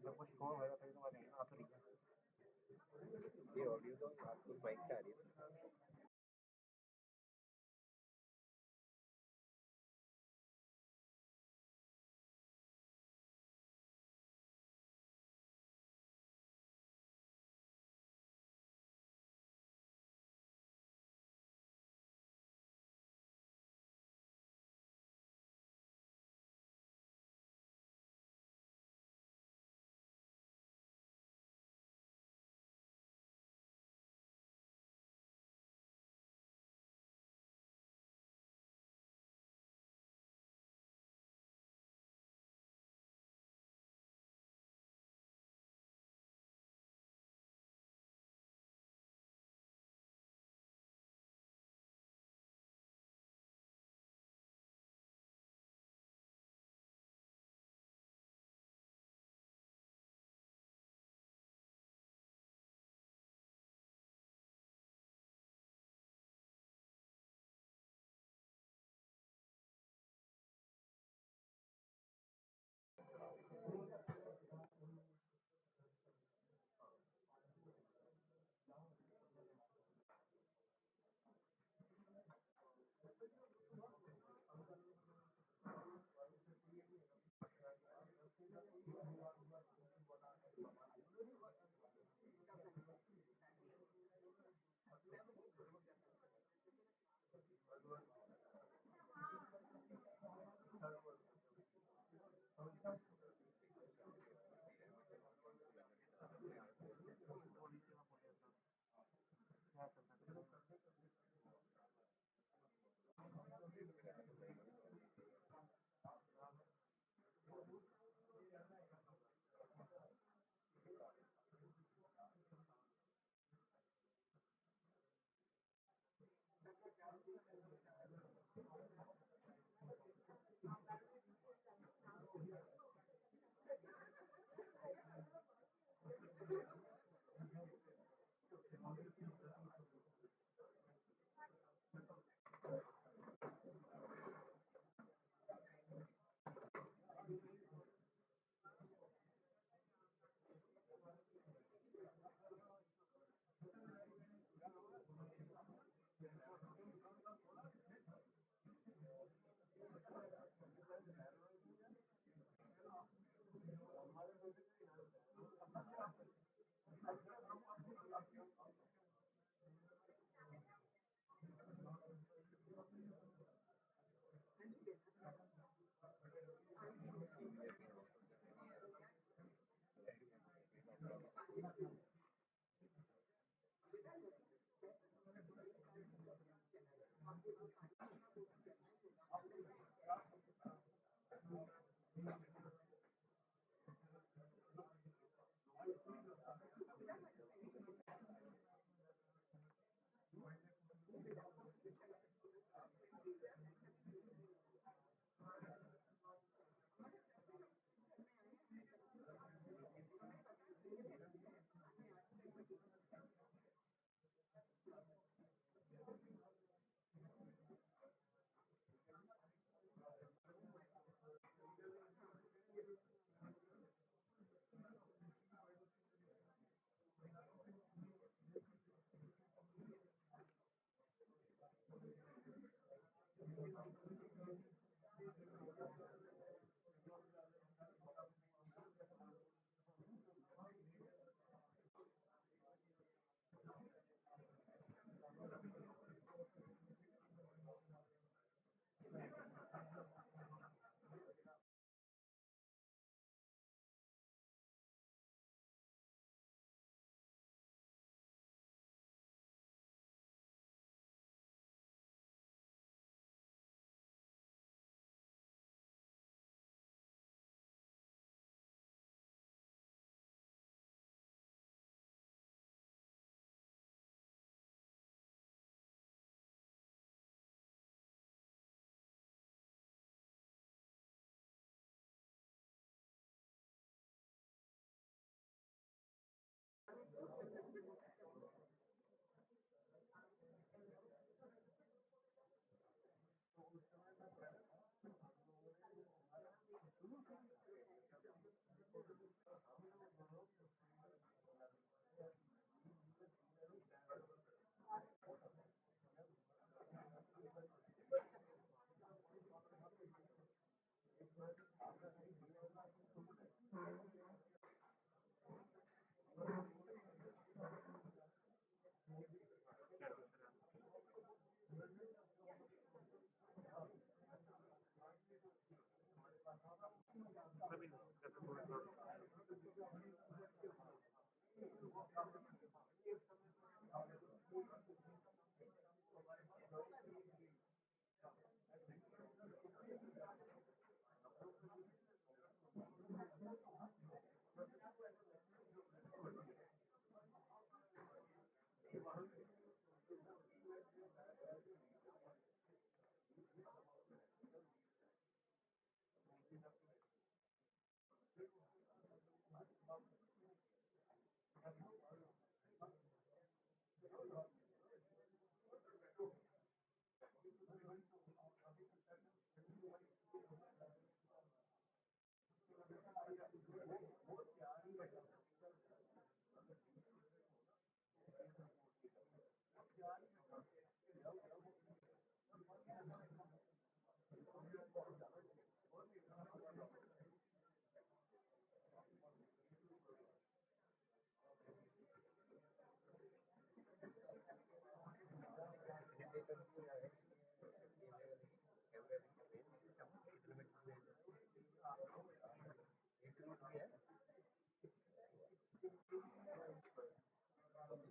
जब कुछ शोर होगा तभी तो बताएंगे ना, आप तो लिख ये ऑडियो तो आपको माइक से आ रही है।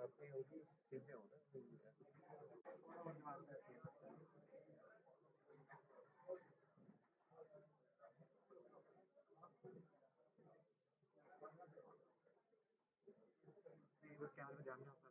सबने होगी सीधे होना कैमरे में जाना होता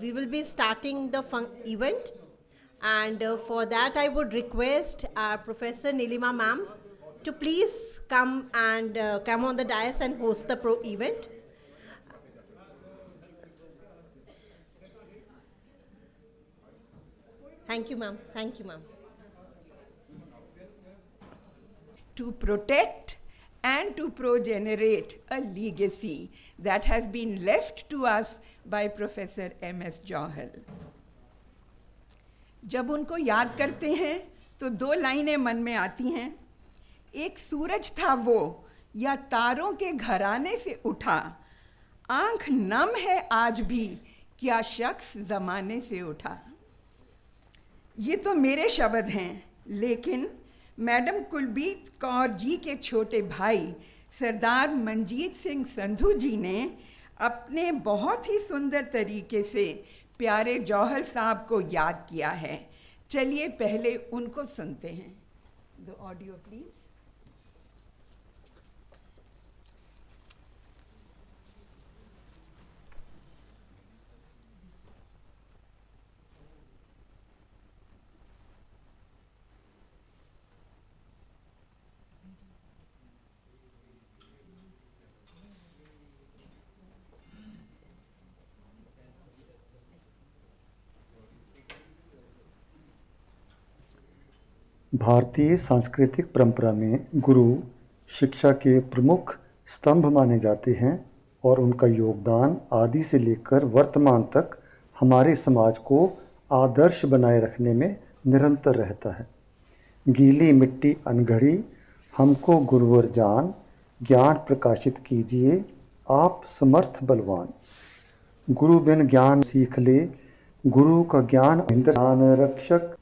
We will be starting the event, and for that I would request Professor Nilima ma'am to please come and come on the dais and host the event. Thank you, ma'am. Thank you, ma'am. To protect and to progenerate a legacy that has been left to us by Professor M.S. Johal. जब उनको याद करते हैं तो दो लाइनें मन में आती हैं. एक सूरज था वो या तारों के घराने से उठा, आंख नम है आज भी क्या शख्स जमाने से उठा. ये तो मेरे शब्द हैं, लेकिन मैडम कुलदीप कौर जी के छोटे भाई सरदार मंजीत सिंह संधू जी ने अपने बहुत ही सुंदर तरीके से प्यारे जौहल साहब को याद किया है. चलिए पहले उनको सुनते हैं. The audio please. भारतीय सांस्कृतिक परंपरा में गुरु शिक्षा के प्रमुख स्तंभ माने जाते हैं और उनका योगदान आदि से लेकर वर्तमान तक हमारे समाज को आदर्श बनाए रखने में निरंतर रहता है. गीली मिट्टी अनघड़ी हमको गुरुवर जान, ज्ञान प्रकाशित कीजिए आप समर्थ बलवान. गुरु बिन ज्ञान सीख ले, गुरु का ज्ञान ज्ञान रक्षक.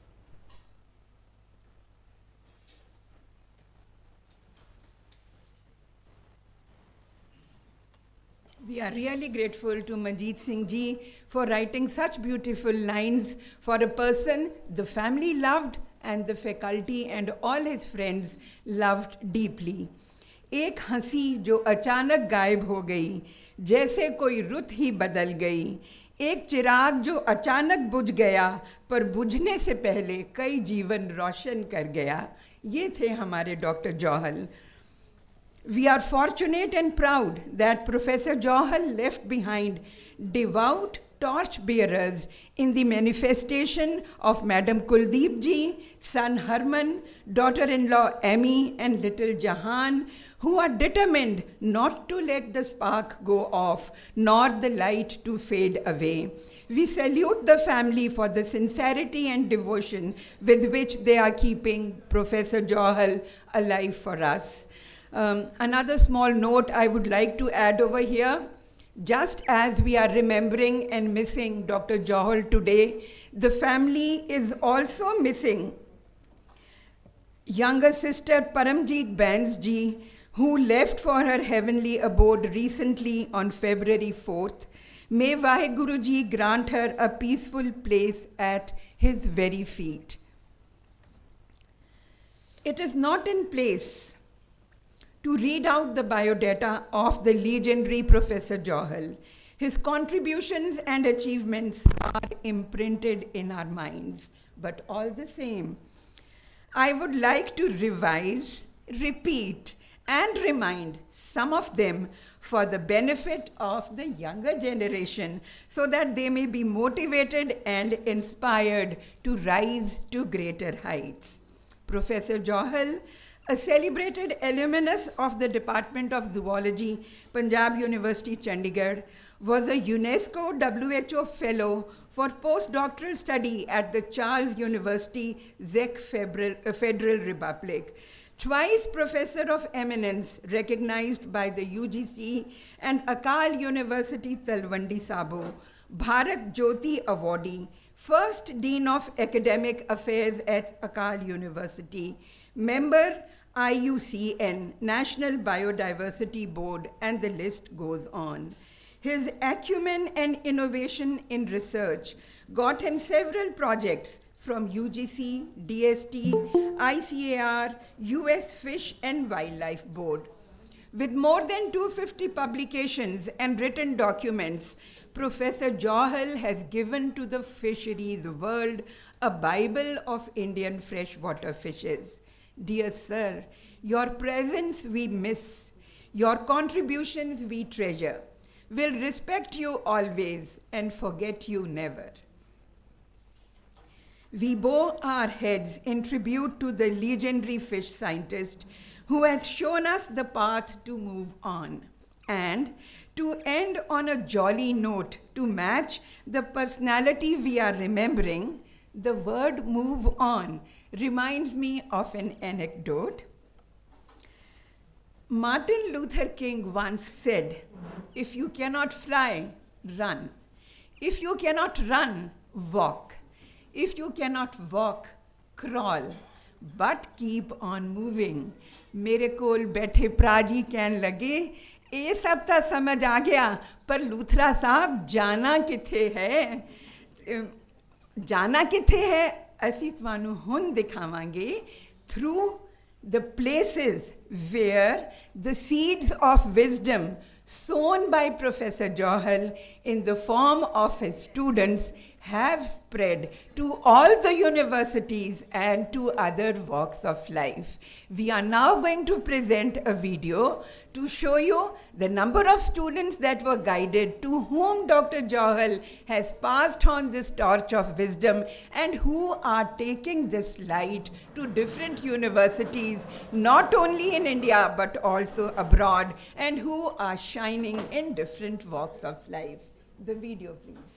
We are really grateful to Manjeet Singh ji for writing such beautiful lines for a person the family loved and the faculty and all his friends loved deeply. एक हंसी जो अचानक गायब हो गई, जैसे कोई रुत ही बदल गई. एक चिराग जो अचानक बुझ गया, पर बुझने से पहले कई जीवन रोशन कर गया. ये थे हमारे doctor Johal. We are fortunate and proud that Professor Johal left behind devout torch bearers in the manifestation of Madam Kuldip ji, son Harman, daughter-in-law Amy and little Jahan, who are determined not to let the spark go off nor the light to fade away. We salute the family for the sincerity and devotion with which they are keeping Professor Johal alive for us. Another small note I would like to add over here. Just as we are remembering and missing Dr. Johal today, the family is also missing younger sister Paramjeet Bains ji, who left for her heavenly abode recently on February 4th. May Vaheguru ji grant her a peaceful place at his very feet. It is not in place to read out the biodata of the legendary Professor Johal. His contributions and achievements are imprinted in our minds, but all the same, I would like to revise, repeat, and remind some of them for the benefit of the younger generation so that they may be motivated and inspired to rise to greater heights. Professor Johal, a celebrated alumnus of the Department of Zoology, Punjab University, Chandigarh, was a UNESCO WHO Fellow for postdoctoral study at the Charles University, Czech Federal Republic. twice Professor of Eminence recognized by the UGC and Akal University Talwandi Sabo, Bharat Jyoti Awardee, first Dean of Academic Affairs at Akal University, member IUCN, National Biodiversity Board, and the list goes on. His acumen and innovation in research got him several projects from UGC, DST, ICAR, US Fish and Wildlife Board. With more than 250 publications and written documents, Professor Johal has given to the fisheries world a Bible of Indian freshwater fishes. Dear sir, your presence we miss, your contributions we treasure. We'll respect you always and forget you never. We bow our heads in tribute to the legendary fish scientist who has shown us the path to move on. And to end on a jolly note to match the personality we are remembering, the word move on reminds me of an anecdote. Martin Luther King once said, "If you cannot fly, run. If you cannot run, walk. If you cannot walk, crawl. But keep on moving." मेरे कोल बैठे प्राजी कहन लगे, ये सब तो समझ आ गया, पर लूथरा साहब जाना किथे है? जाना किथे है ਅਸੀਂ ਤੁਹਾਨੂੰ ਹੁਣ ਦਿਖਾਵਾਂਗੇ through the places where the seeds of wisdom sown by Professor Johal in the form of his students have spread to all the universities and to other walks of life. We are now going to present a video to show you the number of students that were guided, to whom Dr. Johal has passed on this torch of wisdom and who are taking this light to different universities, not only in India but also abroad, and who are shining in different walks of life. The video, please.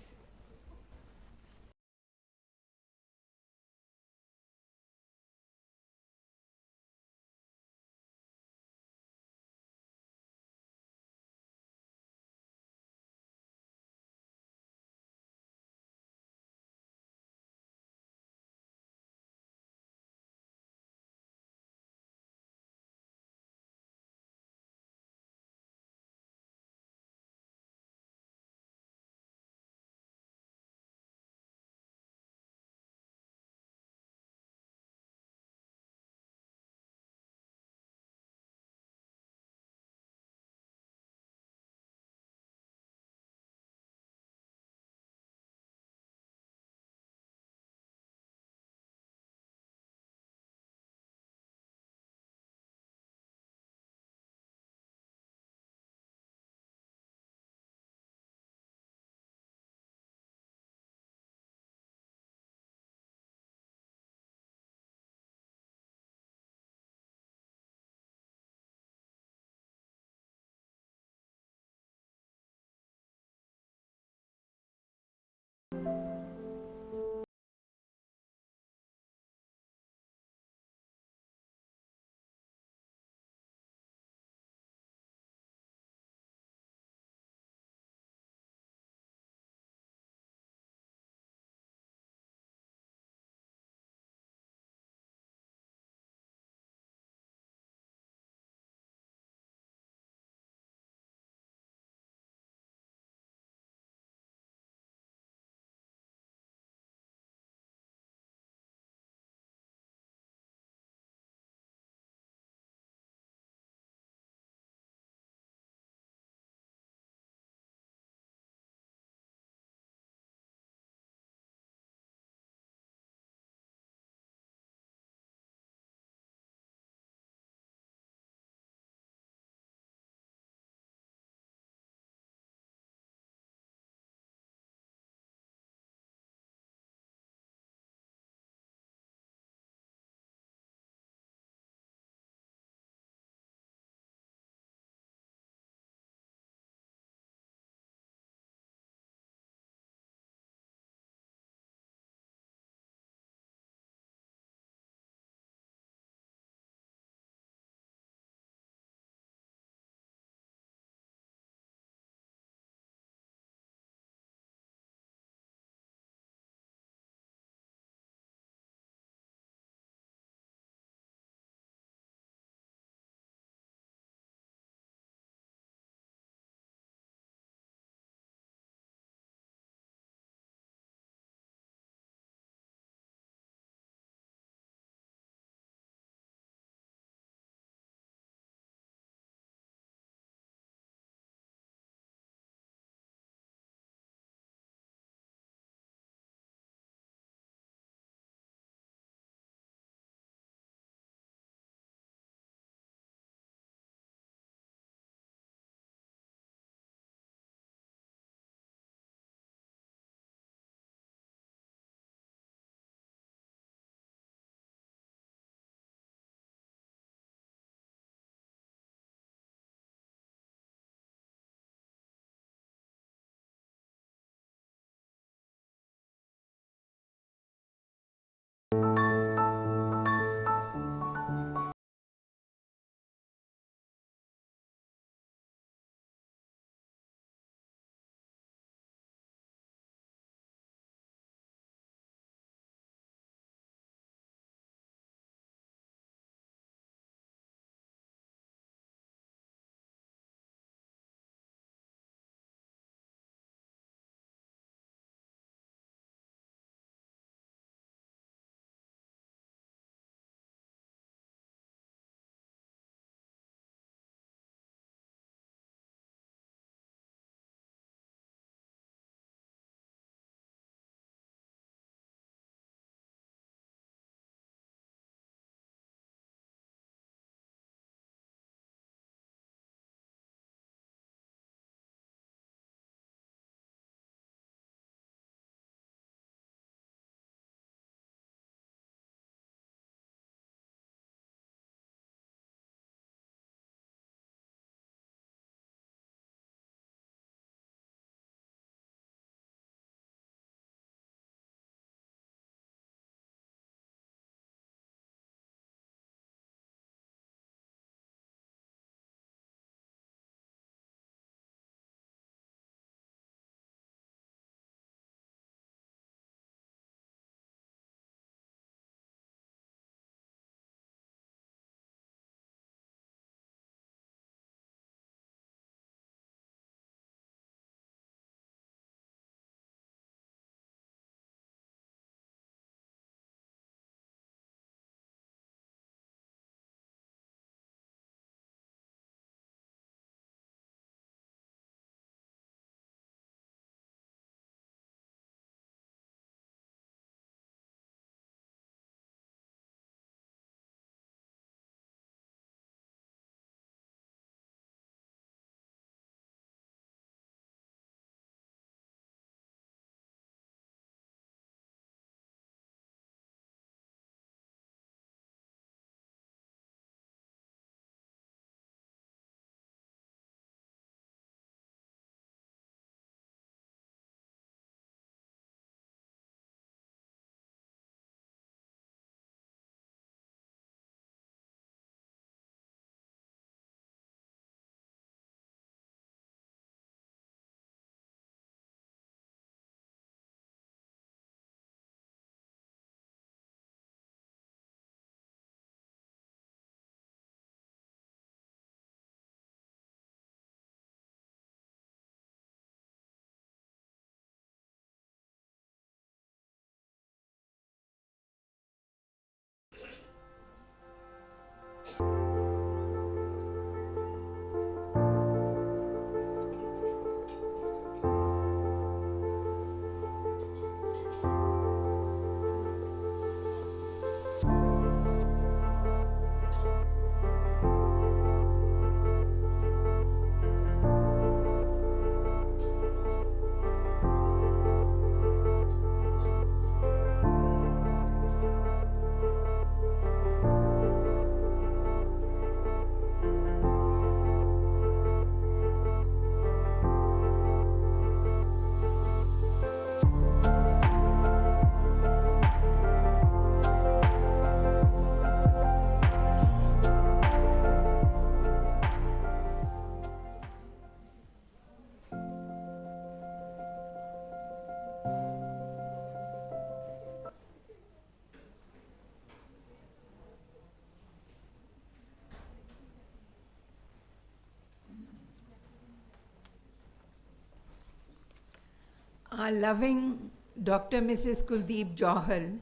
Our loving Dr. Mrs. Kuldip Johal,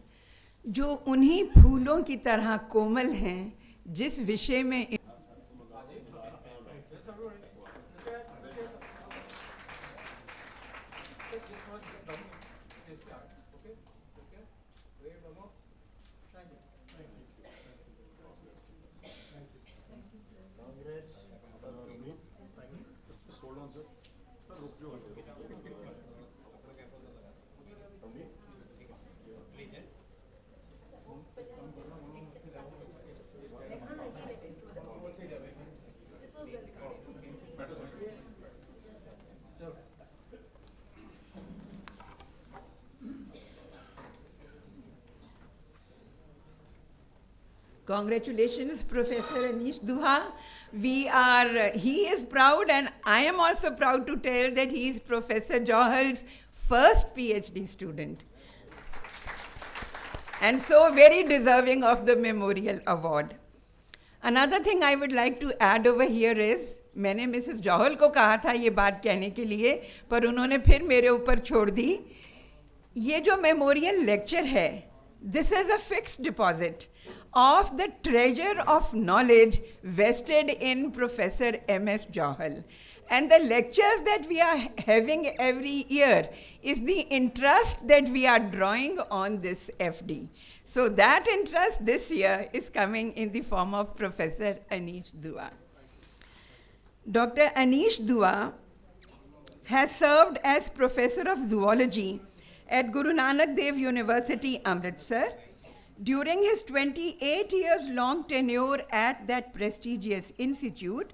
जो उन्हीं फूलों की तरह कोमल हैं जिस विषय में Congratulations, Professor Anish Dua. He is proud, and I am also proud to tell that he is Professor Johal's first PhD student. And so very deserving of the Memorial Award. Another thing I would like to add over here is, मैंने Mrs Johal को कहा था ये बात कहने के लिए, पर उन्होंने फिर मेरे ऊपर छोड़ दी. ये जो मेमोरियल लेक्चर है, this is a fixed deposit of the treasure of knowledge vested in Professor M.S. Johal. And the lectures that we are having every year is the interest that we are drawing on this FD. So that interest this year is coming in the form of Professor Anish Dua. Dr. Anish Dua has served as Professor of Zoology at Guru Nanak Dev University, Amritsar. During his 28 years long tenure at that prestigious institute,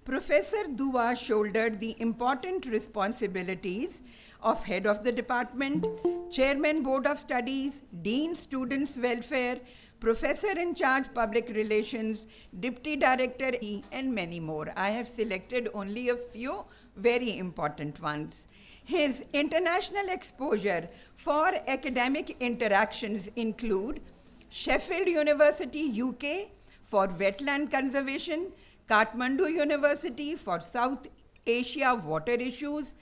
Professor Dua shouldered the important responsibilities of head of the department, chairman board of studies, dean students welfare, professor in charge public relations, deputy director, and many more. I have selected only a few very important ones. His international exposure for academic interactions include Sheffield University, UK for wetland conservation, Kathmandu University for South Asia water issues,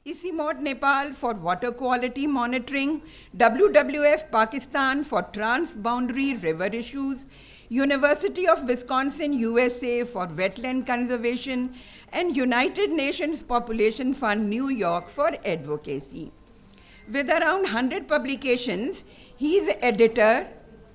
Isimot, Nepal for water quality monitoring, WWF Pakistan for transboundary river issues, University of Wisconsin, USA for wetland conservation, and United Nations Population Fund, New York for advocacy. With around 100 publications, he is editor,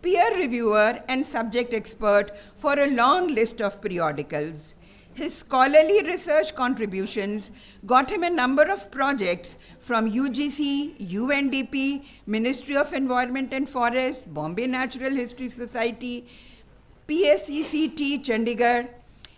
peer reviewer, and subject expert for a long list of periodicals. His scholarly research contributions got him a number of projects from UGC, UNDP, Ministry of Environment and Forests, Bombay Natural History Society, PSECT, Chandigarh.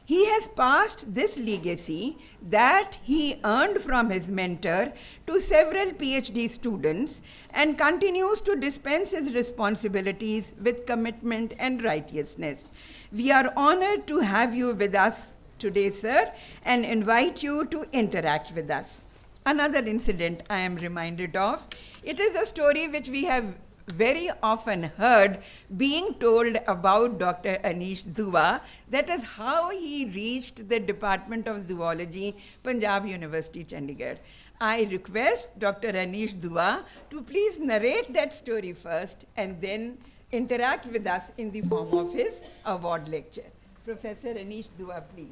He has passed this legacy that he earned from his mentor to several PhD students and continues to dispense his responsibilities with commitment and righteousness. We are honored to have you with us today, sir, and invite you to interact with us. Another incident I am reminded of, it is a story which we have very often heard being told about Dr. Anish Dua. That is how he reached the Department of Zoology, Punjab University, Chandigarh. I request Dr. Anish Dua to please narrate that story first and then interact with us in the form of his award lecture. Professor Anish Dua, please.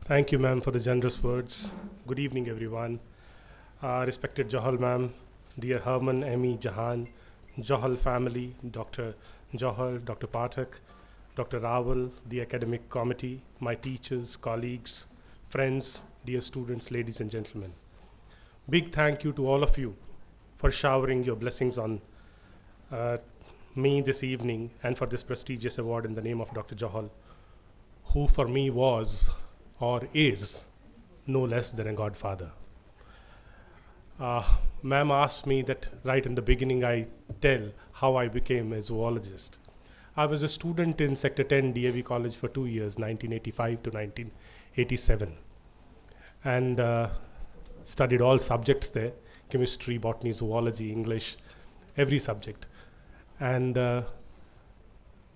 Thank you, ma'am, for the generous words. Good evening, everyone. Respected Johal, ma'am, dear Harman, Emmy, Jahan, Johal family, Dr. Johal, Dr. Pathak, Dr. Rawal, the academic committee, my teachers, colleagues, friends, dear students, ladies and gentlemen. Big thank you to all of you for showering your blessings on me this evening and for this prestigious award in the name of Dr. Johal, who for me was or is no less than a godfather. Ma'am asked me that right in the beginning I tell how I became a zoologist. I was a student in Sector 10 DAV College for 2 years, 1985 to 1987, and studied all subjects there, chemistry, botany, zoology, English, every subject. And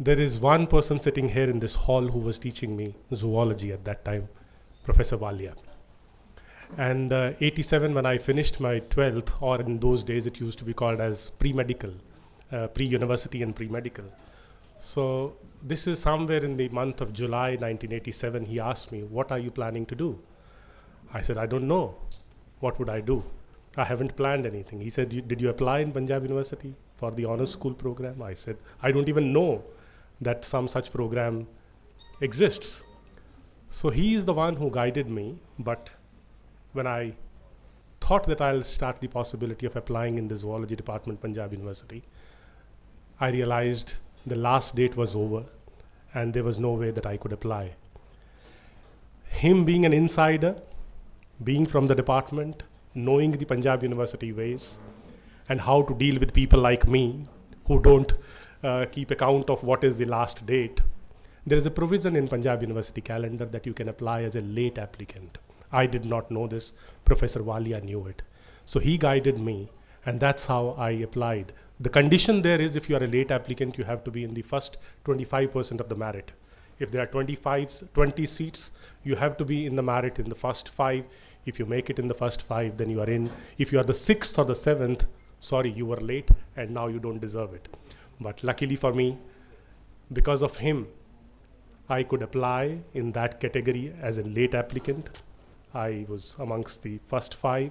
there is one person sitting here in this hall who was teaching me zoology at that time, Professor Walia. And 87, when I finished my 12th, or in those days it used to be called as pre-medical, pre-university and pre-medical. So this is somewhere in the month of July 1987, he asked me, what are you planning to do? I said, I don't know. What would I do? I haven't planned anything. He said, did you apply in Punjab University for the honors school program? I said, I don't even know that some such program exists. So he is the one who guided me, but when I thought that I'll start the possibility of applying in the zoology department, Punjab University, I realized the last date was over and there was no way that I could apply. him being an insider, being from the department, knowing the Punjab University ways, and how to deal with people like me who don't keep account of what is the last date. There is a provision in Punjab University calendar that you can apply as a late applicant. I did not know this. Professor Walia knew it. So he guided me, and that's how I applied. The condition there is if you are a late applicant, you have to be in the first 25% of the merit. If there are 20 seats, you have to be in the merit in the first 5. If you make it in the first 5, then you are in. If you are the 6th or the 7th, sorry, you were late and now you don't deserve it. But luckily for me, because of him, I could apply in that category as a late applicant. I was amongst the first 5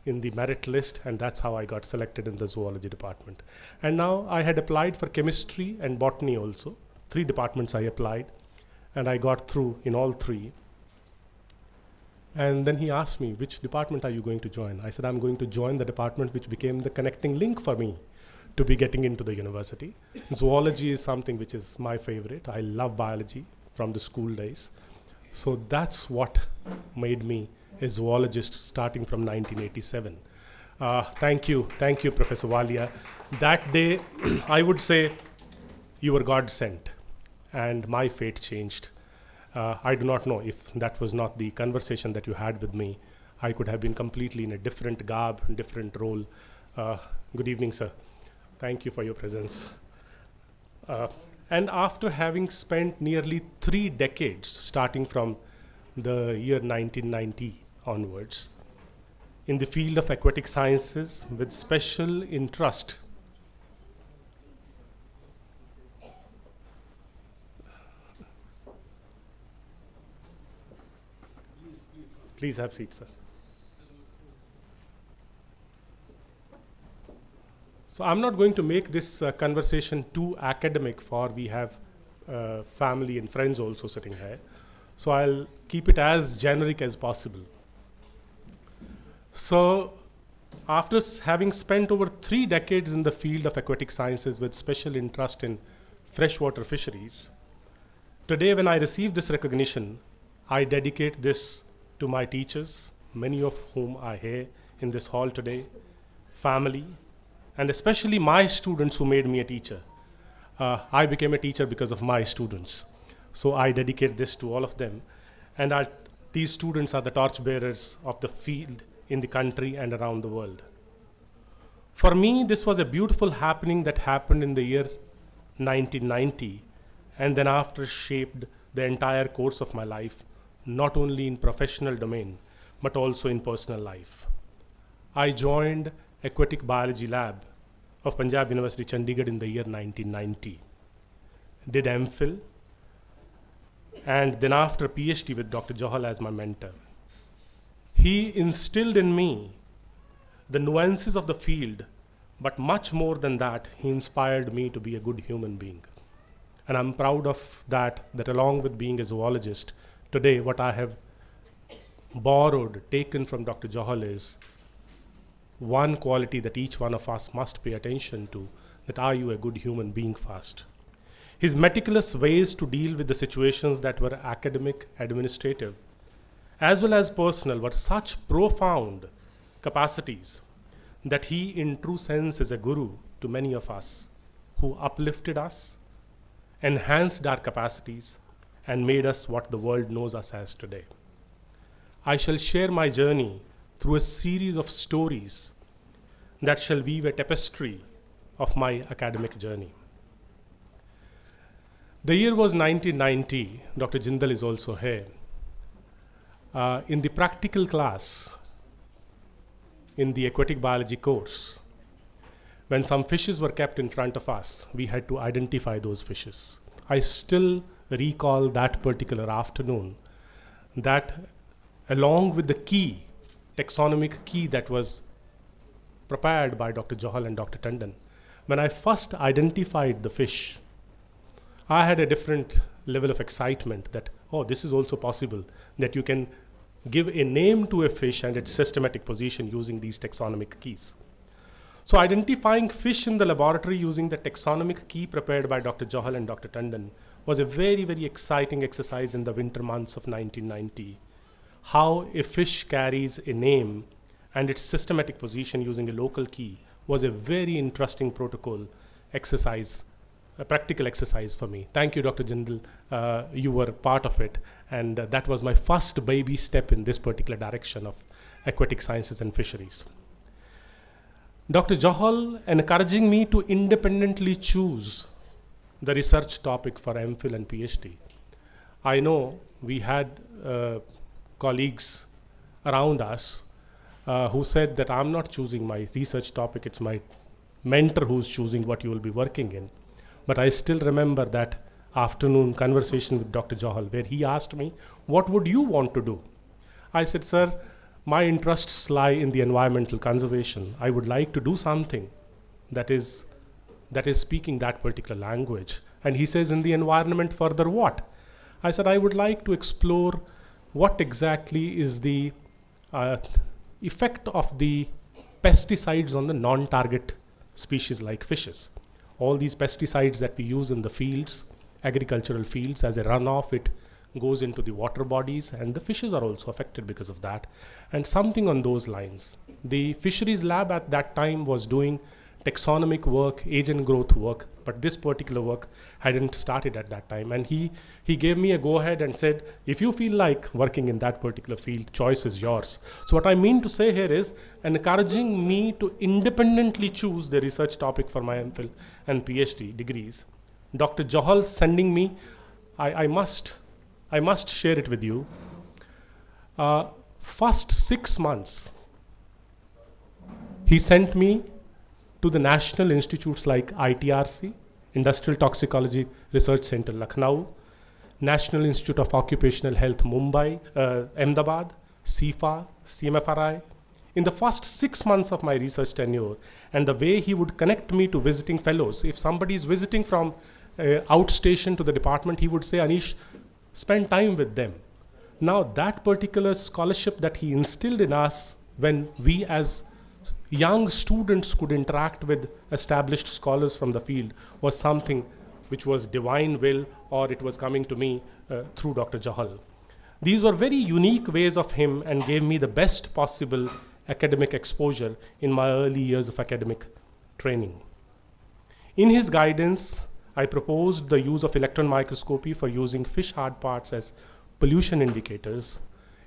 in the merit list, and that's how I got selected in the zoology department. And now I had applied for chemistry and botany also. 3 departments I applied, and I got through in all 3. And then he asked me, which department are you going to join? I said, I'm going to join the department which became the connecting link for me to be getting into the university. Zoology is something which is my favorite. I love biology from the school days. So that's what made me a zoologist starting from 1987. Thank you, Professor Walia. That day, I would say you were God sent, and my fate changed. I do not know if that was not the conversation that you had with me. I could have been completely in a different garb, different role. Good evening, sir. Thank you for your presence. And after having spent nearly 3 decades, starting from the year 1990 onwards, in the field of aquatic sciences with special interest Please have seats, sir. So I'm not going to make this conversation too academic, for we have family and friends also sitting here. So I'll keep it as generic as possible. So after having spent over 3 decades in the field of aquatic sciences with special interest in freshwater fisheries, today when I receive this recognition, I dedicate this to my teachers, many of whom are here in this hall today, family, and especially my students who made me a teacher. I became a teacher because of my students. So I dedicate this to all of them. And these students are the torchbearers of the field in the country and around the world. For me, this was a beautiful happening that happened in the year 1990, and then after shaped the entire course of my life, not only in professional domain, but also in personal life. I joined Aquatic Biology Lab of Punjab University, Chandigarh in the year 1990. Did MPhil, and then after PhD with Dr. Johal as my mentor. He instilled in me the nuances of the field, but much more than that, he inspired me to be a good human being. And I'm proud of that along with being a zoologist, today what I have borrowed, taken from Dr. Johal is one quality that each one of us must pay attention to, that are you a good human being first. His meticulous ways to deal with the situations that were academic, administrative, as well as personal, were such profound capacities that he in true sense is a guru to many of us, who uplifted us, enhanced our capacities, and made us what the world knows us as today. I shall share my journey through a series of stories that shall weave a tapestry of my academic journey. The year was 1990. Dr. Jindal is also here. In the practical class, in the aquatic biology course, when some fishes were kept in front of us, we had to identify those fishes. I still recall that particular afternoon, that along with the key, taxonomic key that was prepared by Dr. Johal and Dr. Tandon, when I first identified the fish, I had a different level of excitement that, oh, this is also possible, that you can give a name to a fish and its systematic position using these taxonomic keys. So identifying fish in the laboratory using the taxonomic key prepared by Dr. Johal and Dr. Tandon was a very, very exciting exercise in the winter months of 1990. how a fish carries a name and its systematic position using a local key was a very interesting protocol exercise, a practical exercise for me. Thank you, Dr. Jindal. You were part of it, and that was my first baby step in this particular direction of aquatic sciences and fisheries. Dr. Johal encouraging me to independently choose the research topic for MPhil and PhD. I know we had colleagues around us who said that I'm not choosing my research topic, it's my mentor who's choosing what you will be working in. But I still remember that afternoon conversation with Dr. Johal where he asked me, what would you want to do? I said, sir, my interests lie in the environmental conservation. I would like to do something that is speaking that particular language. And he says, in the environment further what? I said, I would like to explore what exactly is the effect of the pesticides on the non-target species like fishes. All these pesticides that we use in the fields, agricultural fields, as a runoff, it goes into the water bodies, and the fishes are also affected because of that. And something on those lines. The fisheries lab at that time was doing taxonomic work, agent growth work, but this particular work hadn't started at that time. And he gave me a go ahead and said, if you feel like working in that particular field, choice is yours. So what I mean to say here is encouraging me to independently choose the research topic for my MPhil and PhD degrees. Dr. Johal sending me, I must share it with you. First 6 months, he sent me to the national institutes like ITRC, Industrial Toxicology Research Center, Lucknow, National Institute of Occupational Health, Mumbai, Ahmedabad, CIFA, CMFRI. In the first 6 months of my research tenure, and the way he would connect me to visiting fellows, if somebody is visiting from outstation to the department, he would say, Anish, spend time with them. Now that particular scholarship that he instilled in us when we as young students could interact with established scholars from the field was something which was divine will, or it was coming to me through Dr. Johal. These were very unique ways of him and gave me the best possible academic exposure in my early years of academic training. In his guidance, I proposed the use of electron microscopy for using fish hard parts as pollution indicators,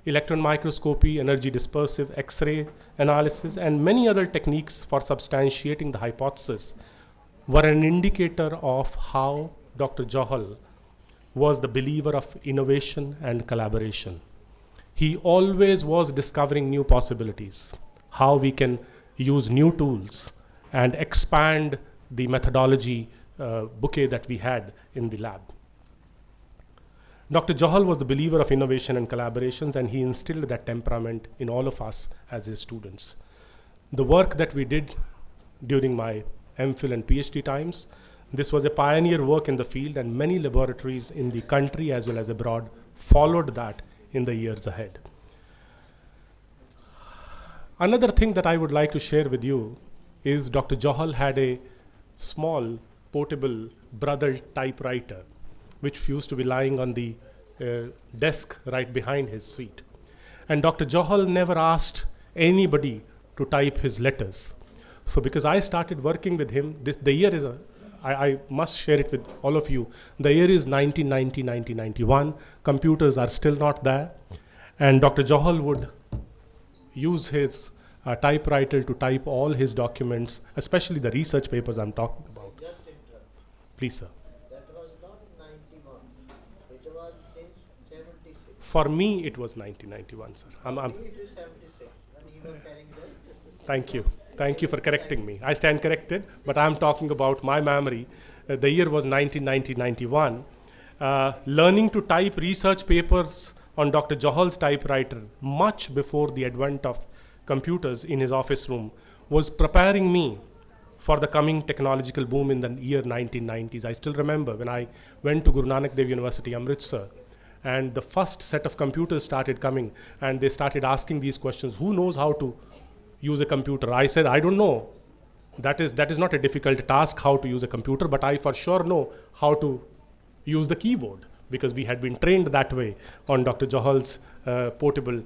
electron microscopy, energy dispersive X-ray analysis, and many other techniques for substantiating the hypothesis were an indicator of how Dr. Johal was the believer of innovation and collaboration. He always was discovering new possibilities, how we can use new tools and expand the methodology bouquet that we had in the lab. Dr. Johal was the believer of innovation and collaborations, and he instilled that temperament in all of us as his students. The work that we did during my MPhil and PhD times, this was a pioneer work in the field, and many laboratories in the country as well as abroad followed that in the years ahead. Another thing that I would like to share with you is Dr. Johal had a small portable brother typewriter which used to be lying on the desk right behind his seat. And Dr. Johal never asked anybody to type his letters. So because I started working with him, the year is, I must share it with all of you, the year is 1990, 1991, computers are still not there, and Dr. Johal would use his typewriter to type all his documents, especially the research papers I'm talking about. Just interrupt. Please, sir. That was not 91. It was since 76. For me, it was 1991, sir. It is 76. When you were carrying that. Thank you. Thank you for correcting me. I stand corrected, but I'm talking about my memory. The year was 1990-91. Learning to type research papers on Dr. Johal's typewriter much before the advent of computers in his office room was preparing me for the coming technological boom in the year 1990s. I still remember when I went to Guru Nanak Dev University, Amritsar, and the first set of computers started coming, and they started asking these questions. Who knows how to use a computer? I said, I don't know. That is not a difficult task how to use a computer, but I for sure know how to use the keyboard. because we had been trained that way on Dr. Johal's portable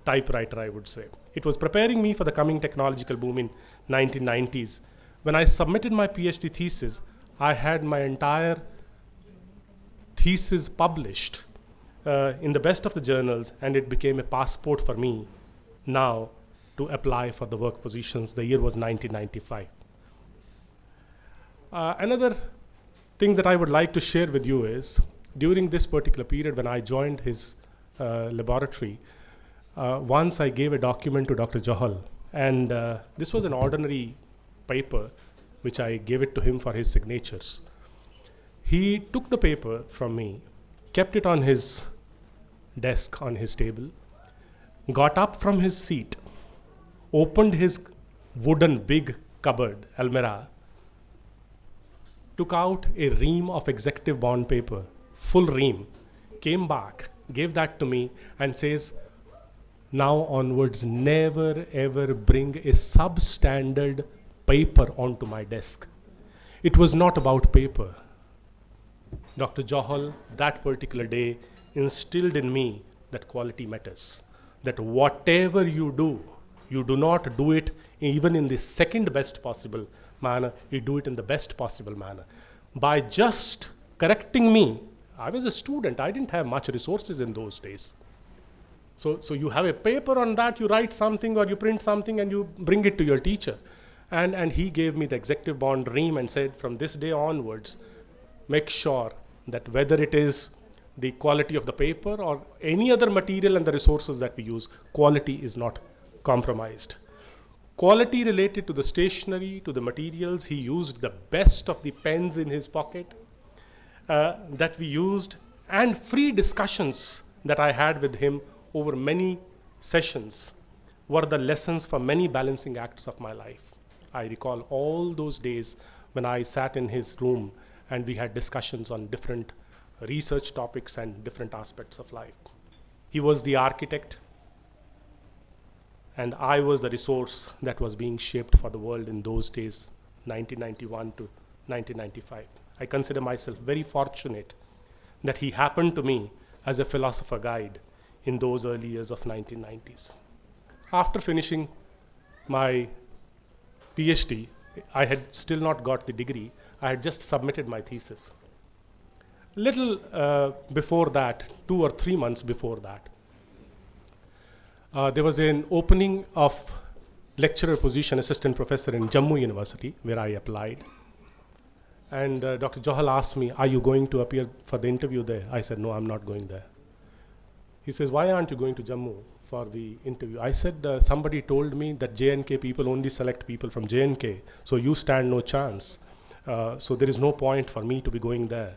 typewriter, I would say. It was preparing me for the coming technological boom in 1990s. When I submitted my PhD thesis, I had my entire thesis published in the best of the journals, and it became a passport for me now to apply for the work positions. The year was 1995. Another thing that I would like to share with you is, during this particular period when I joined his laboratory, once I gave a document to Dr. Johal, and this was an ordinary paper which I gave it to him for his signatures. He took the paper from me, kept it on his desk on his table, got up from his seat, opened his wooden big cupboard, almirah, took out a ream of executive bond paper, full ream, came back, gave that to me, and says, now onwards, never ever bring a substandard paper onto my desk. It was not about paper. Dr. Johal, that particular day, instilled in me that quality matters. That whatever you do not do it even in the second best possible manner, you do it in the best possible manner. By just correcting me, I was a student, I didn't have much resources in those days. So you have a paper on that, you write something or you print something and you bring it to your teacher. And he gave me the executive bond ream and said, from this day onwards, make sure that whether it is the quality of the paper or any other material and the resources that we use, quality is not compromised. Quality related to the stationery, to the materials. He used the best of the pens in his pocket that we used, and free discussions that I had with him over many sessions were the lessons for many balancing acts of my life. I recall all those days when I sat in his room and we had discussions on different research topics and different aspects of life. He was the architect, and I was the resource that was being shaped for the world in those days, 1991 to 1995. I consider myself very fortunate that he happened to me as a philosopher guide in those early years of 1990s. After finishing my PhD, I had still not got the degree. I had just submitted my thesis. Little before that, 2 or 3 months before that, there was an opening of lecturer position, assistant professor in Jammu University, where I applied. And Dr. Johal asked me, are you going to appear for the interview there? I said, no, I'm not going there. He says, why aren't you going to Jammu for the interview? I said, somebody told me that J&K people only select people from J&K, so you stand no chance. So there is no point for me to be going there.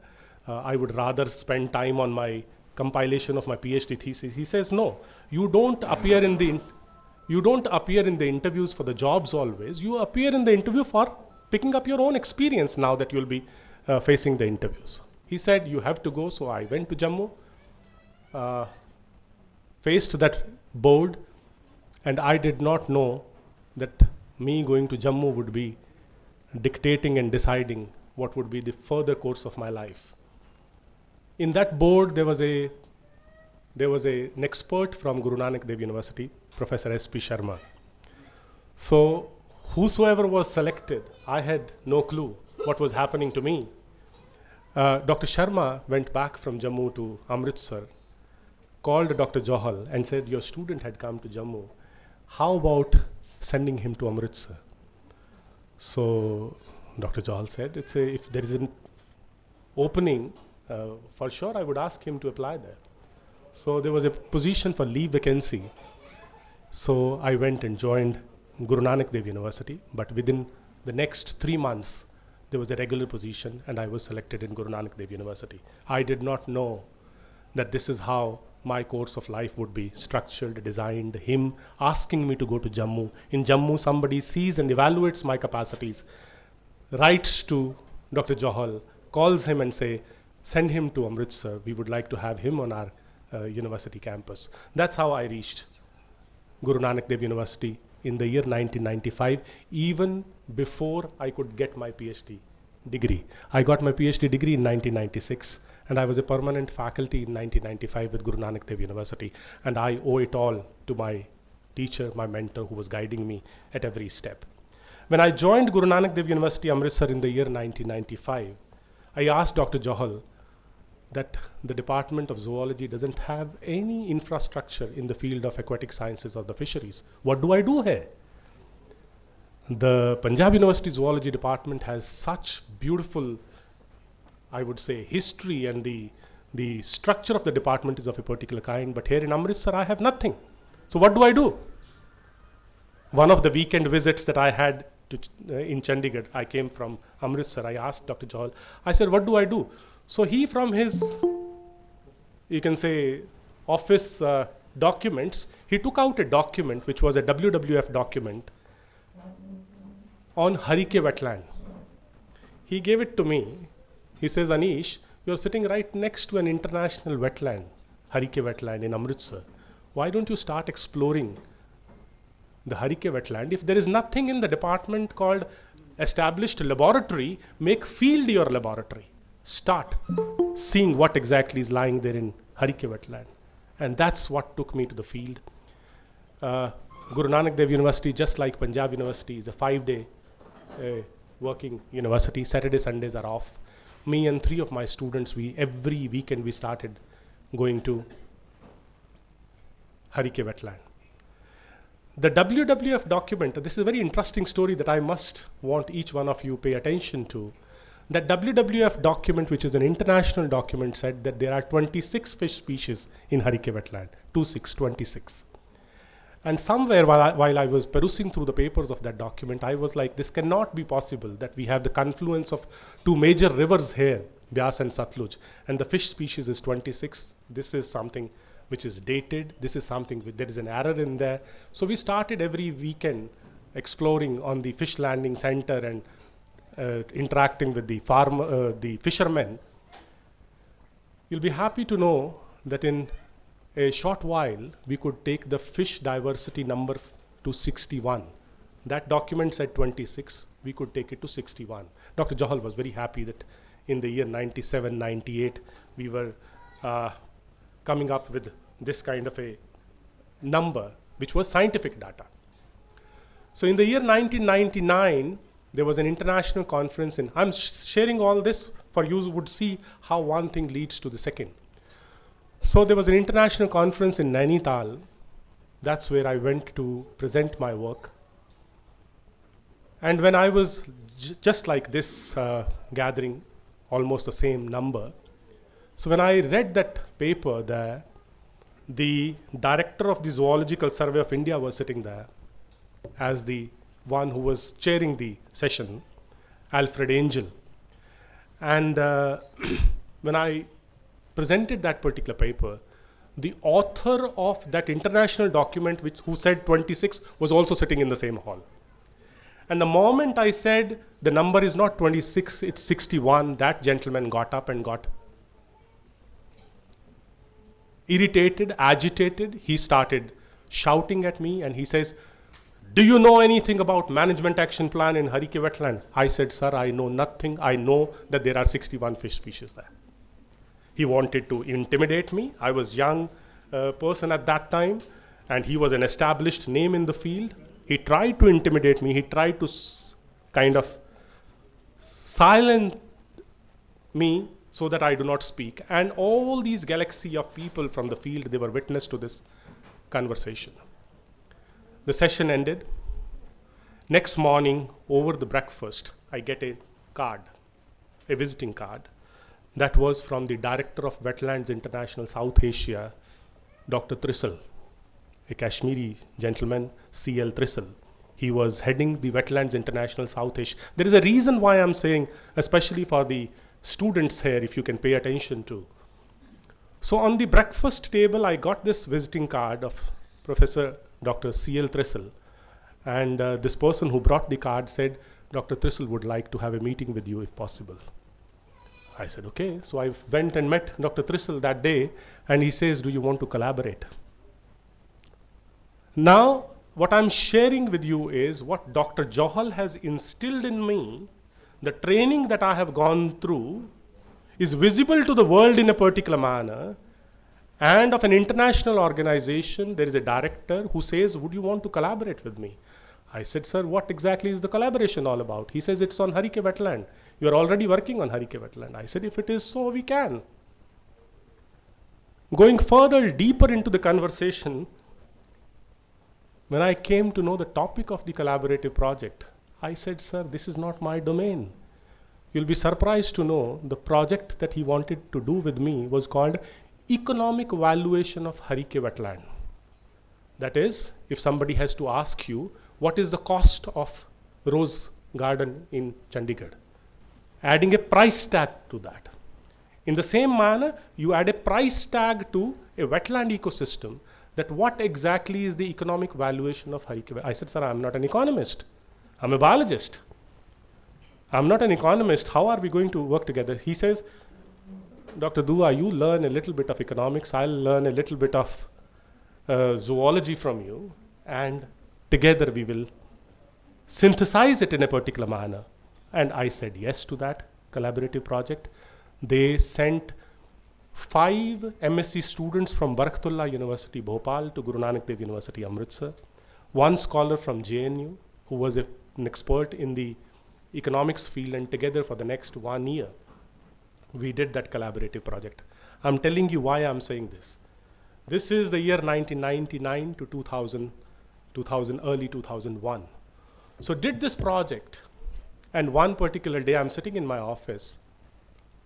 I would rather spend time on my compilation of my PhD thesis. He says, no, you don't appear in the interviews for the jobs always. You appear in the interview for picking up your own experience now that you'll be facing the interviews. He said, you have to go. So I went to Jammu, faced that board, and I did not know that me going to Jammu would be dictating and deciding what would be the further course of my life. In that board, there was an expert from Guru Nanak Dev University, Professor S.P. Sharma. So whosoever was selected, I had no clue what was happening to me. Dr. Sharma went back from Jammu to Amritsar, called Dr. Johal and said, your student had come to Jammu. How about sending him to Amritsar? So Dr. Johal said, if there is an opening, for sure I would ask him to apply there. So there was a position for leave vacancy. So I went and joined Guru Nanak Dev University, but within the next 3 months, there was a regular position and I was selected in Guru Nanak Dev University. I did not know that this is how my course of life would be structured, designed, him asking me to go to Jammu. In Jammu, somebody sees and evaluates my capacities, writes to Dr. Johal, calls him and say, send him to Amritsar. We would like to have him on our university campus. That's how I reached Guru Nanak Dev University in the year 1995, even before I could get my PhD degree. I got my PhD degree in 1996, and I was a permanent faculty in 1995 with Guru Nanak Dev University, and I owe it all to my teacher, my mentor, who was guiding me at every step. When I joined Guru Nanak Dev University, Amritsar in the year 1995, I asked Dr. Johal that the Department of Zoology doesn't have any infrastructure in the field of aquatic sciences or the fisheries. What do I do here? The Punjab University Zoology Department has such beautiful, I would say, history, and the structure of the department is of a particular kind, but here in Amritsar I have nothing. So what do I do? One of the weekend visits that I had in Chandigarh, I came from Amritsar, I asked Dr. Johal, I said, what do I do? So he, from his, you can say, office documents, he took out a document which was a WWF document on Harike wetland. He gave it to me. He says, Anish, you're sitting right next to an international wetland, Harike wetland in Amritsar. Why don't you start exploring the Harike wetland? If there is nothing in the department called established laboratory, make field your laboratory. Start seeing what exactly is lying there in Harike wetland. And that's what took me to the field. Guru Nanak Dev University, just like Punjab University, is a 5-day working university. Saturday, Sundays are off. Me and 3 of my students, every weekend we started going to Harike wetland. The WWF document, this is a very interesting story that I must want each one of you pay attention to. That WWF document, which is an international document, said that there are 26 fish species in Harike wetland, 26. And somewhere while I was perusing through the papers of that document, I was like, this cannot be possible that we have the confluence of 2 major rivers here, Byas and Satluj, and the fish species is 26. This is something which is dated. This is something there is an error in there. So we started every weekend exploring on the fish landing center and interacting with the fishermen. You'll be happy to know that in a short while we could take the fish diversity number to 61. That document said 26. We could take it to 61. Dr. Johal was very happy that in the year 97, 98, we were coming up with this kind of a number, which was scientific data. So in the year 1999, there was an international conference I'm sharing all this for you would see how one thing leads to the second. So there was an international conference in Nainital. That's where I went to present my work. And when I was just like this gathering, almost the same number. So when I read that paper there, the director of the Zoological Survey of India was sitting there as the one who was chairing the session, Alfred Angel. And when I presented that particular paper, the author of that international document who said 26 was also sitting in the same hall. And the moment I said the number is not 26, it's 61, that gentleman got up and got irritated, agitated. He started shouting at me and he says, do you know anything about management action plan in Harike wetland? I said, sir, I know nothing. I know that there are 61 fish species there. He wanted to intimidate me. I was young person at that time, and he was an established name in the field. He tried to intimidate me. He tried to kind of silence me so that I do not speak. And all these galaxy of people from the field, they were witness to this conversation. The session ended. Next morning, over the breakfast, I get a card, a visiting card. That was from the Director of Wetlands International South Asia, Dr. Trisal, a Kashmiri gentleman, C.L. Trisal. He was heading the Wetlands International South Asia. There is a reason why I'm saying, especially for the students here, if you can pay attention to. So on the breakfast table, I got this visiting card of Professor Dr. C.L. Trisal. And this person who brought the card said, Dr. Trisal would like to have a meeting with you if possible. I said, okay. So I went and met Dr. Trisal that day, and he says, do you want to collaborate? Now, what I'm sharing with you is what Dr. Johal has instilled in me, the training that I have gone through is visible to the world in a particular manner, and of an international organization, there is a director who says, would you want to collaborate with me? I said, sir, what exactly is the collaboration all about? He says, it's on Harike wetland. You are already working on Harike wetland. I said, if it is so, we can. Going further, deeper into the conversation, when I came to know the topic of the collaborative project, I said, sir, this is not my domain. You'll be surprised to know the project that he wanted to do with me was called Economic Valuation of Harike wetland. That is, if somebody has to ask you, what is the cost of rose garden in Chandigarh? Adding a price tag to that. In the same manner, you add a price tag to a wetland ecosystem, that what exactly is the economic valuation of Harike. I said, sir, I'm not an economist. I'm a biologist. I'm not an economist. How are we going to work together? He says, Dr. Dua, you learn a little bit of economics. I'll learn a little bit of zoology from you. And together we will synthesize it in a particular manner. And I said yes to that collaborative project. They sent 5 MSc students from Barakatullah University, Bhopal, to Guru Nanak Dev University, Amritsar. 1 scholar from JNU, who was an expert in the economics field, and together for the next 1 year, we did that collaborative project. I'm telling you why I'm saying this. This is the year 1999 to 2000, early 2001. So did this project, and one particular day I'm sitting in my office,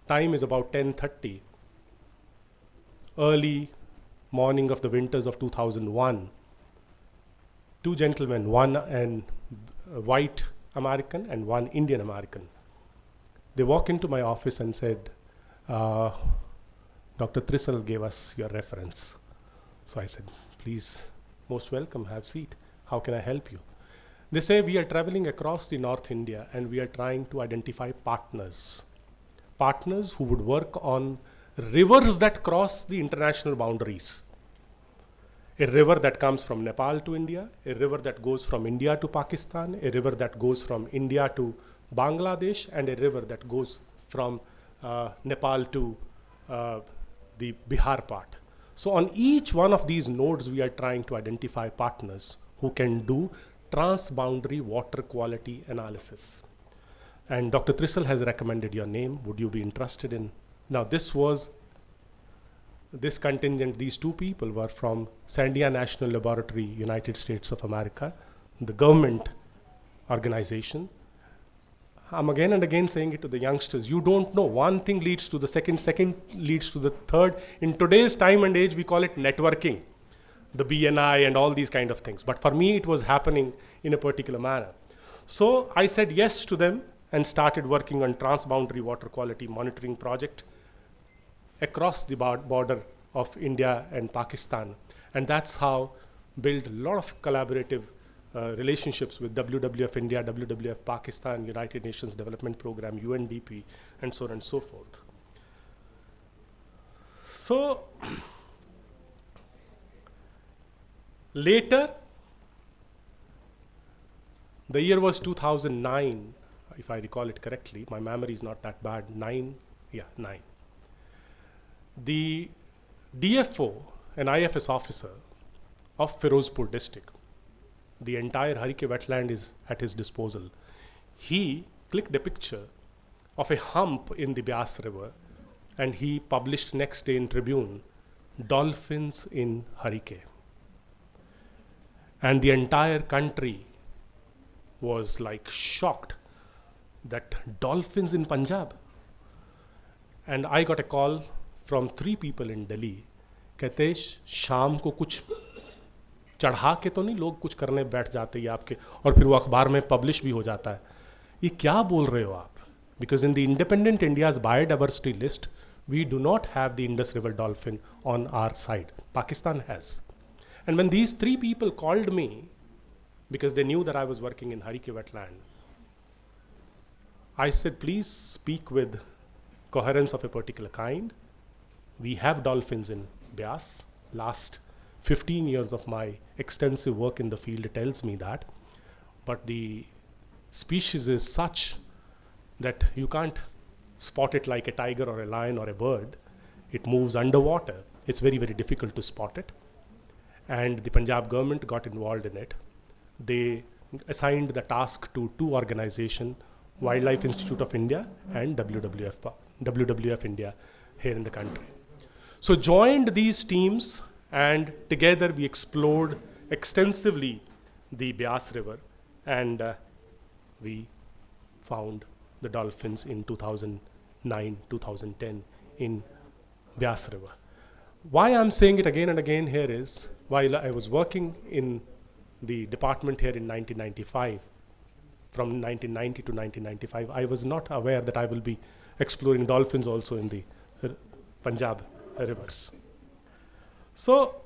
time is about 10:30, early morning of the winters of 2001, 2 gentlemen, one and white American and one Indian American, they walk into my office and said, Dr. Trisal gave us your reference. So I said, please, most welcome, have a seat. How can I help you? They say, we are traveling across the North India and we are trying to identify partners. Partners who would work on rivers that cross the international boundaries. A river that comes from Nepal to India, a river that goes from India to Pakistan, a river that goes from India to Bangladesh, and a river that goes from Nepal to the Bihar part. So on each one of these nodes, we are trying to identify partners who can do transboundary water quality analysis. And Dr. Trisal has recommended your name. Would you be interested in? Now this contingent, these 2 people were from Sandia National Laboratory, United States of America, the government organization. I'm again and again saying it to the youngsters, you don't know. One thing leads to the second leads to the third. In today's time and age, we call it networking, the BNI and all these kind of things. But for me, it was happening in a particular manner. So I said yes to them and started working on transboundary water quality monitoring project across the border of India and Pakistan. And that's how build a lot of collaborative relationships with WWF India, WWF Pakistan, United Nations Development Program, UNDP, and so on and so forth. So later, the year was 2009, if I recall it correctly. My memory is not that bad. 9. The DFO, an IFS officer of Firozpur district, the entire Harike wetland is at his disposal. He clicked a picture of a hump in the Byas River and he published next day in Tribune, dolphins in Harike. And the entire country was like shocked that dolphins in Punjab. And I got a call from 3 people in Delhi. कहते शाम को कुछ चढ़ा के तो नहीं लोग कुछ करने बैठ जाते हैं आपके और फिर वो अखबार में पब्लिश भी हो जाता है. ये क्या बोल रहे हो आप? Because in the independent India's biodiversity list, we do not have the Indus River dolphin on our side. Pakistan has. And when these 3 people called me, because they knew that I was working in Harike wetland, I said, please speak with coherence of a particular kind. We have dolphins in Byas. Last 15 years of my extensive work in the field tells me that. But the species is such that you can't spot it like a tiger or a lion or a bird. It moves underwater. It's very, very difficult to spot it. And the Punjab government got involved in it. They assigned the task to two organizations, Wildlife Institute of India and WWF India here in the country. So joined these teams, and together we explored extensively the Beas River, and we found the dolphins in 2009, 2010 in Beas River. Why I'm saying it again and again here is, while I was working in the department here in 1995, from 1990 to 1995, I was not aware that I will be exploring dolphins also in the Punjab rivers. So,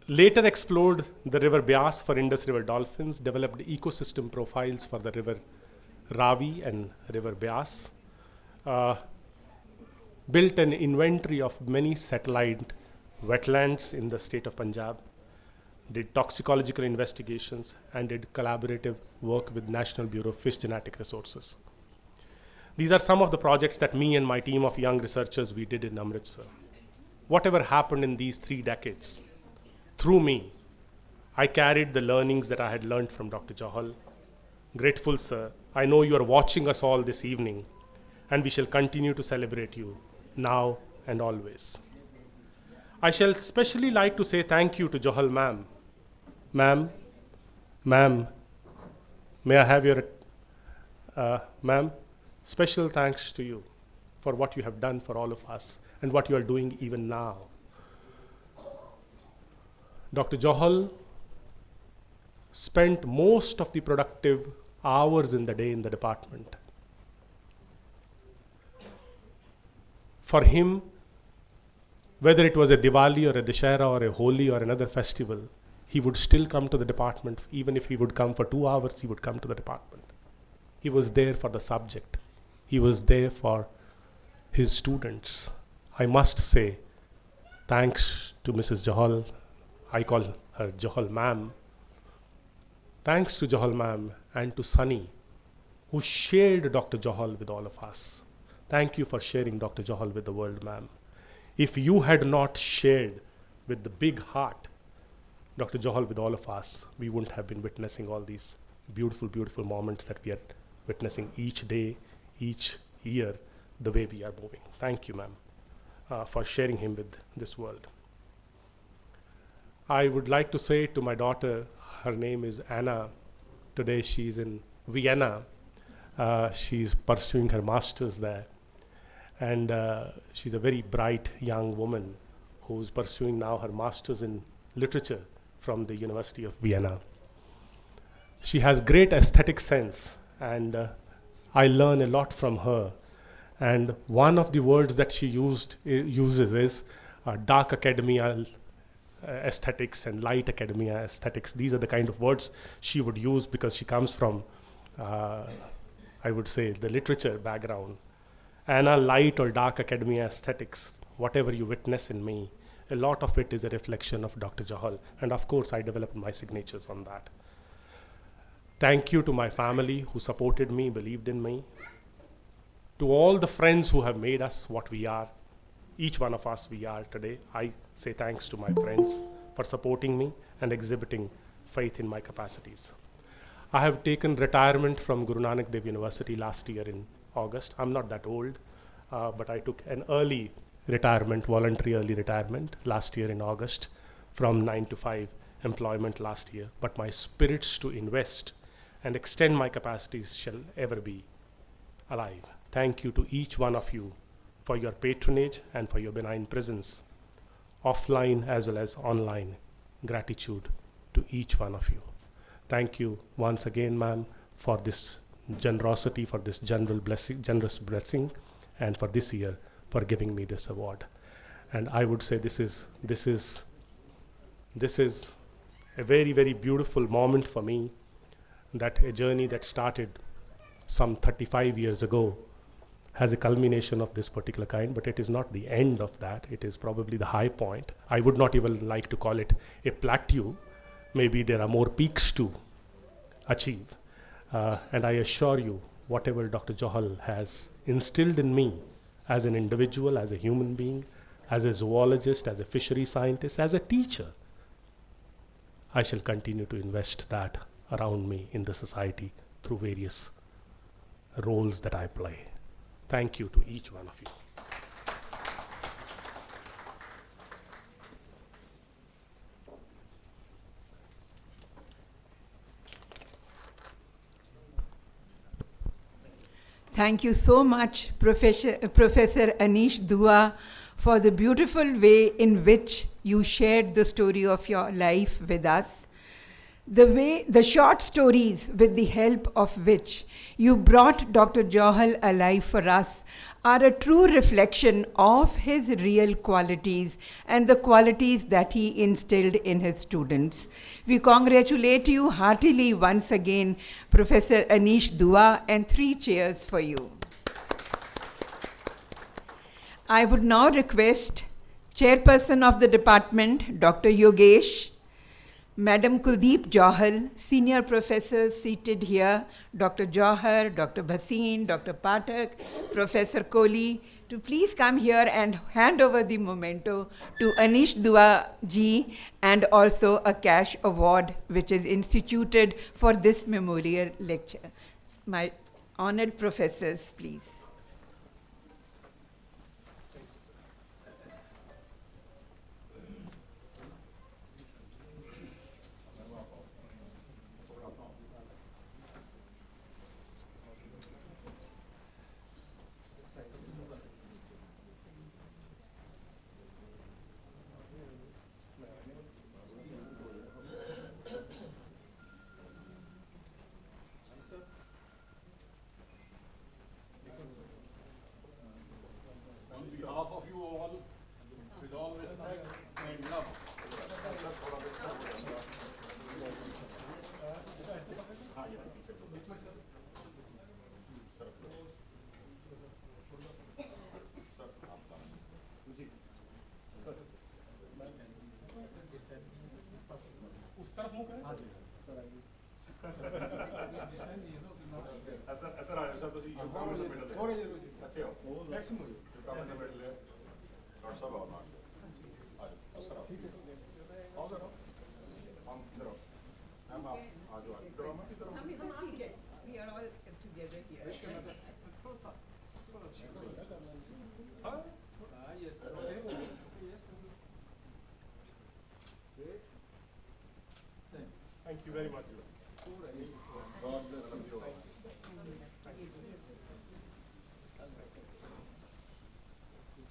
later explored the river Beas for Indus River dolphins, developed ecosystem profiles for the river Ravi and river Beas, built an inventory of many satellite wetlands in the state of Punjab, did toxicological investigations, and did collaborative work with National Bureau of Fish Genetic Resources. These are some of the projects that me and my team of young researchers we did in Amritsar. Whatever happened in these 3 decades, through me, I carried the learnings that I had learned from Dr. Johal. Grateful, sir. I know you are watching us all this evening, and we shall continue to celebrate you now and always. I shall especially like to say thank you to Johal ma'am. Ma'am, may I have your, ma'am, special thanks to you for what you have done for all of us and what you are doing even now. Dr. Johal spent most of the productive hours in the day in the department. For him, whether it was a Diwali or a Dussehra or a Holi or another festival, he would still come to the department. Even if he would come for 2 hours, he would come to the department. He was there for the subject. He was there for his students. I must say, thanks to Mrs. Johal, I call her Johal ma'am. Thanks to Johal ma'am and to Sunny, who shared Dr. Johal with all of us. Thank you for sharing Dr. Johal with the world, ma'am. If you had not shared with the big heart Dr. Johal with all of us, we wouldn't have been witnessing all these beautiful, beautiful moments that we are witnessing each day, each year, the way we are moving. Thank you, ma'am, for sharing him with this world. I would like to say to my daughter, her name is Anna. Today she's in Vienna. She's pursuing her master's there. And she's a very bright young woman who's pursuing now her master's in literature from the University of Vienna. She has great aesthetic sense, and I learn a lot from her. And one of the words that she uses is dark academia aesthetics and light academia aesthetics. These are the kind of words she would use because she comes from, I would say, the literature background. Anna, light or dark academia aesthetics, whatever you witness in me, a lot of it is a reflection of Dr. Johal. And of course, I developed my signatures on that. Thank you to my family who supported me, believed in me. To all the friends who have made us what we are, each one of us we are today, I say thanks to my friends for supporting me and exhibiting faith in my capacities. I have taken retirement from Guru Nanak Dev University last year in August. I'm not that old, but I took an early retirement, voluntary early retirement last year in August from 9 to 5 employment last year. But my spirits to invest and extend my capacities shall ever be alive. Thank you to each one of you for your patronage and for your benign presence, offline as well as online. Gratitude to each one of you. Thank you once again, ma'am, for this generosity, for this generous blessing, and for this year for giving me this award. And I would say this is a very, very beautiful moment for me, that a journey that started some 35 years ago has a culmination of this particular kind, but it is not the end of that. It is probably the high point. I would not even like to call it a plateau. Maybe there are more peaks to achieve. And I assure you, whatever Dr. Johal has instilled in me as an individual, as a human being, as a zoologist, as a fishery scientist, as a teacher, I shall continue to invest that around me in the society through various roles that I play. Thank you to each one of you. Thank you so much, Professor Anish Dua, for the beautiful way in which you shared the story of your life with us. The short stories with the help of which you brought Dr. Johal alive for us are a true reflection of his real qualities and the qualities that he instilled in his students. We congratulate you heartily once again, Professor Anish Dua, and 3 cheers for you. I would now request Chairperson of the Department, Dr. Yogesh, Madam Kuldip Johal, Senior Professors seated here, Dr. Jauhar, Dr. Bhasin, Dr. Pathak, Professor Kohli, to please come here and hand over the memento to Anish Dua ji, and also a cash award which is instituted for this memorial lecture. My honored professors, please. We are all together here. Thank you very much, sir. God bless you.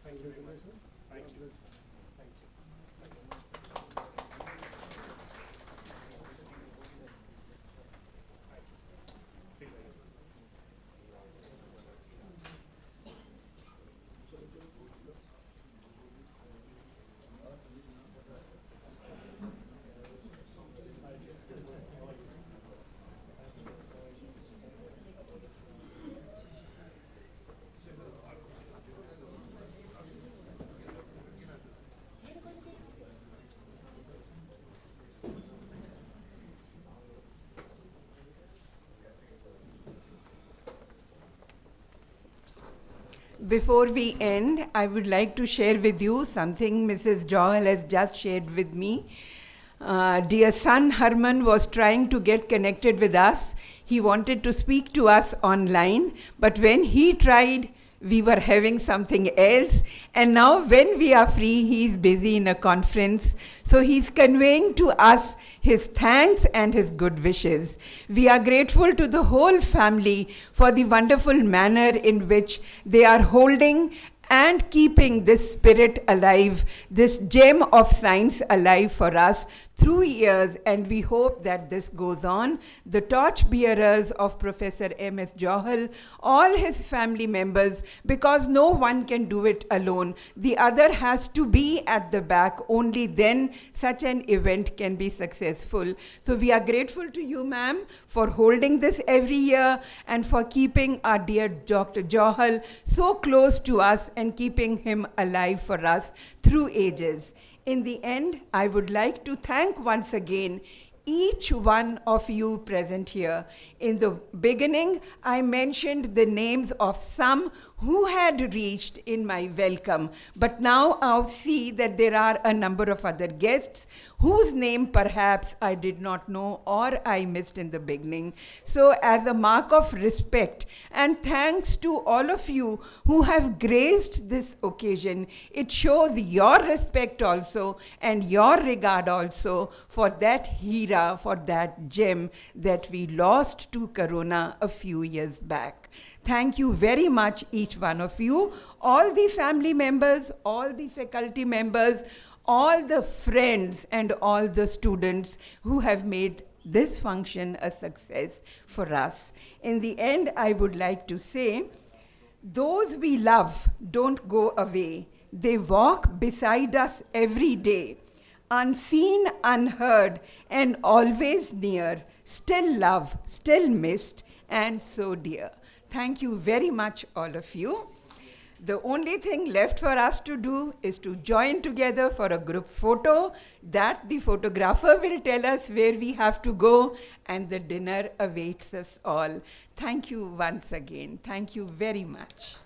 Thank you very much, sir. Thank you. Thank you. Before we end, I would like to share with you something Mrs. Johal has just shared with me. Dear son Harman was trying to get connected with us. He wanted to speak to us online, but when he tried, we were having something else. And now when we are free, he's busy in a conference. So he's conveying to us his thanks and his good wishes. We are grateful to the whole family for the wonderful manner in which they are holding and keeping this spirit alive, this gem of science alive for us through years, and we hope that this goes on. The torch bearers of Professor M.S. Johal, all his family members, because no one can do it alone. The other has to be at the back. Only then such an event can be successful. So we are grateful to you, ma'am, for holding this every year and for keeping our dear Dr. Johal so close to us and keeping him alive for us through ages. In the end, I would like to thank once again each one of you present here. In the beginning, I mentioned the names of some who had reached in my welcome, but now I'll see that there are a number of other guests whose name perhaps I did not know or I missed in the beginning. So as a mark of respect and thanks to all of you who have graced this occasion, it shows your respect also and your regard also for that hera, for that gem that we lost to Corona a few years back. Thank you very much, each one of you, all the family members, all the faculty members, all the friends and all the students who have made this function a success for us. In the end, I would like to say, those we love don't go away. They walk beside us every day, unseen, unheard, and always near, still loved, still missed, and so dear. Thank you very much, all of you. The only thing left for us to do is to join together for a group photo that the photographer will tell us where we have to go, and the dinner awaits us all. Thank you once again. Thank you very much.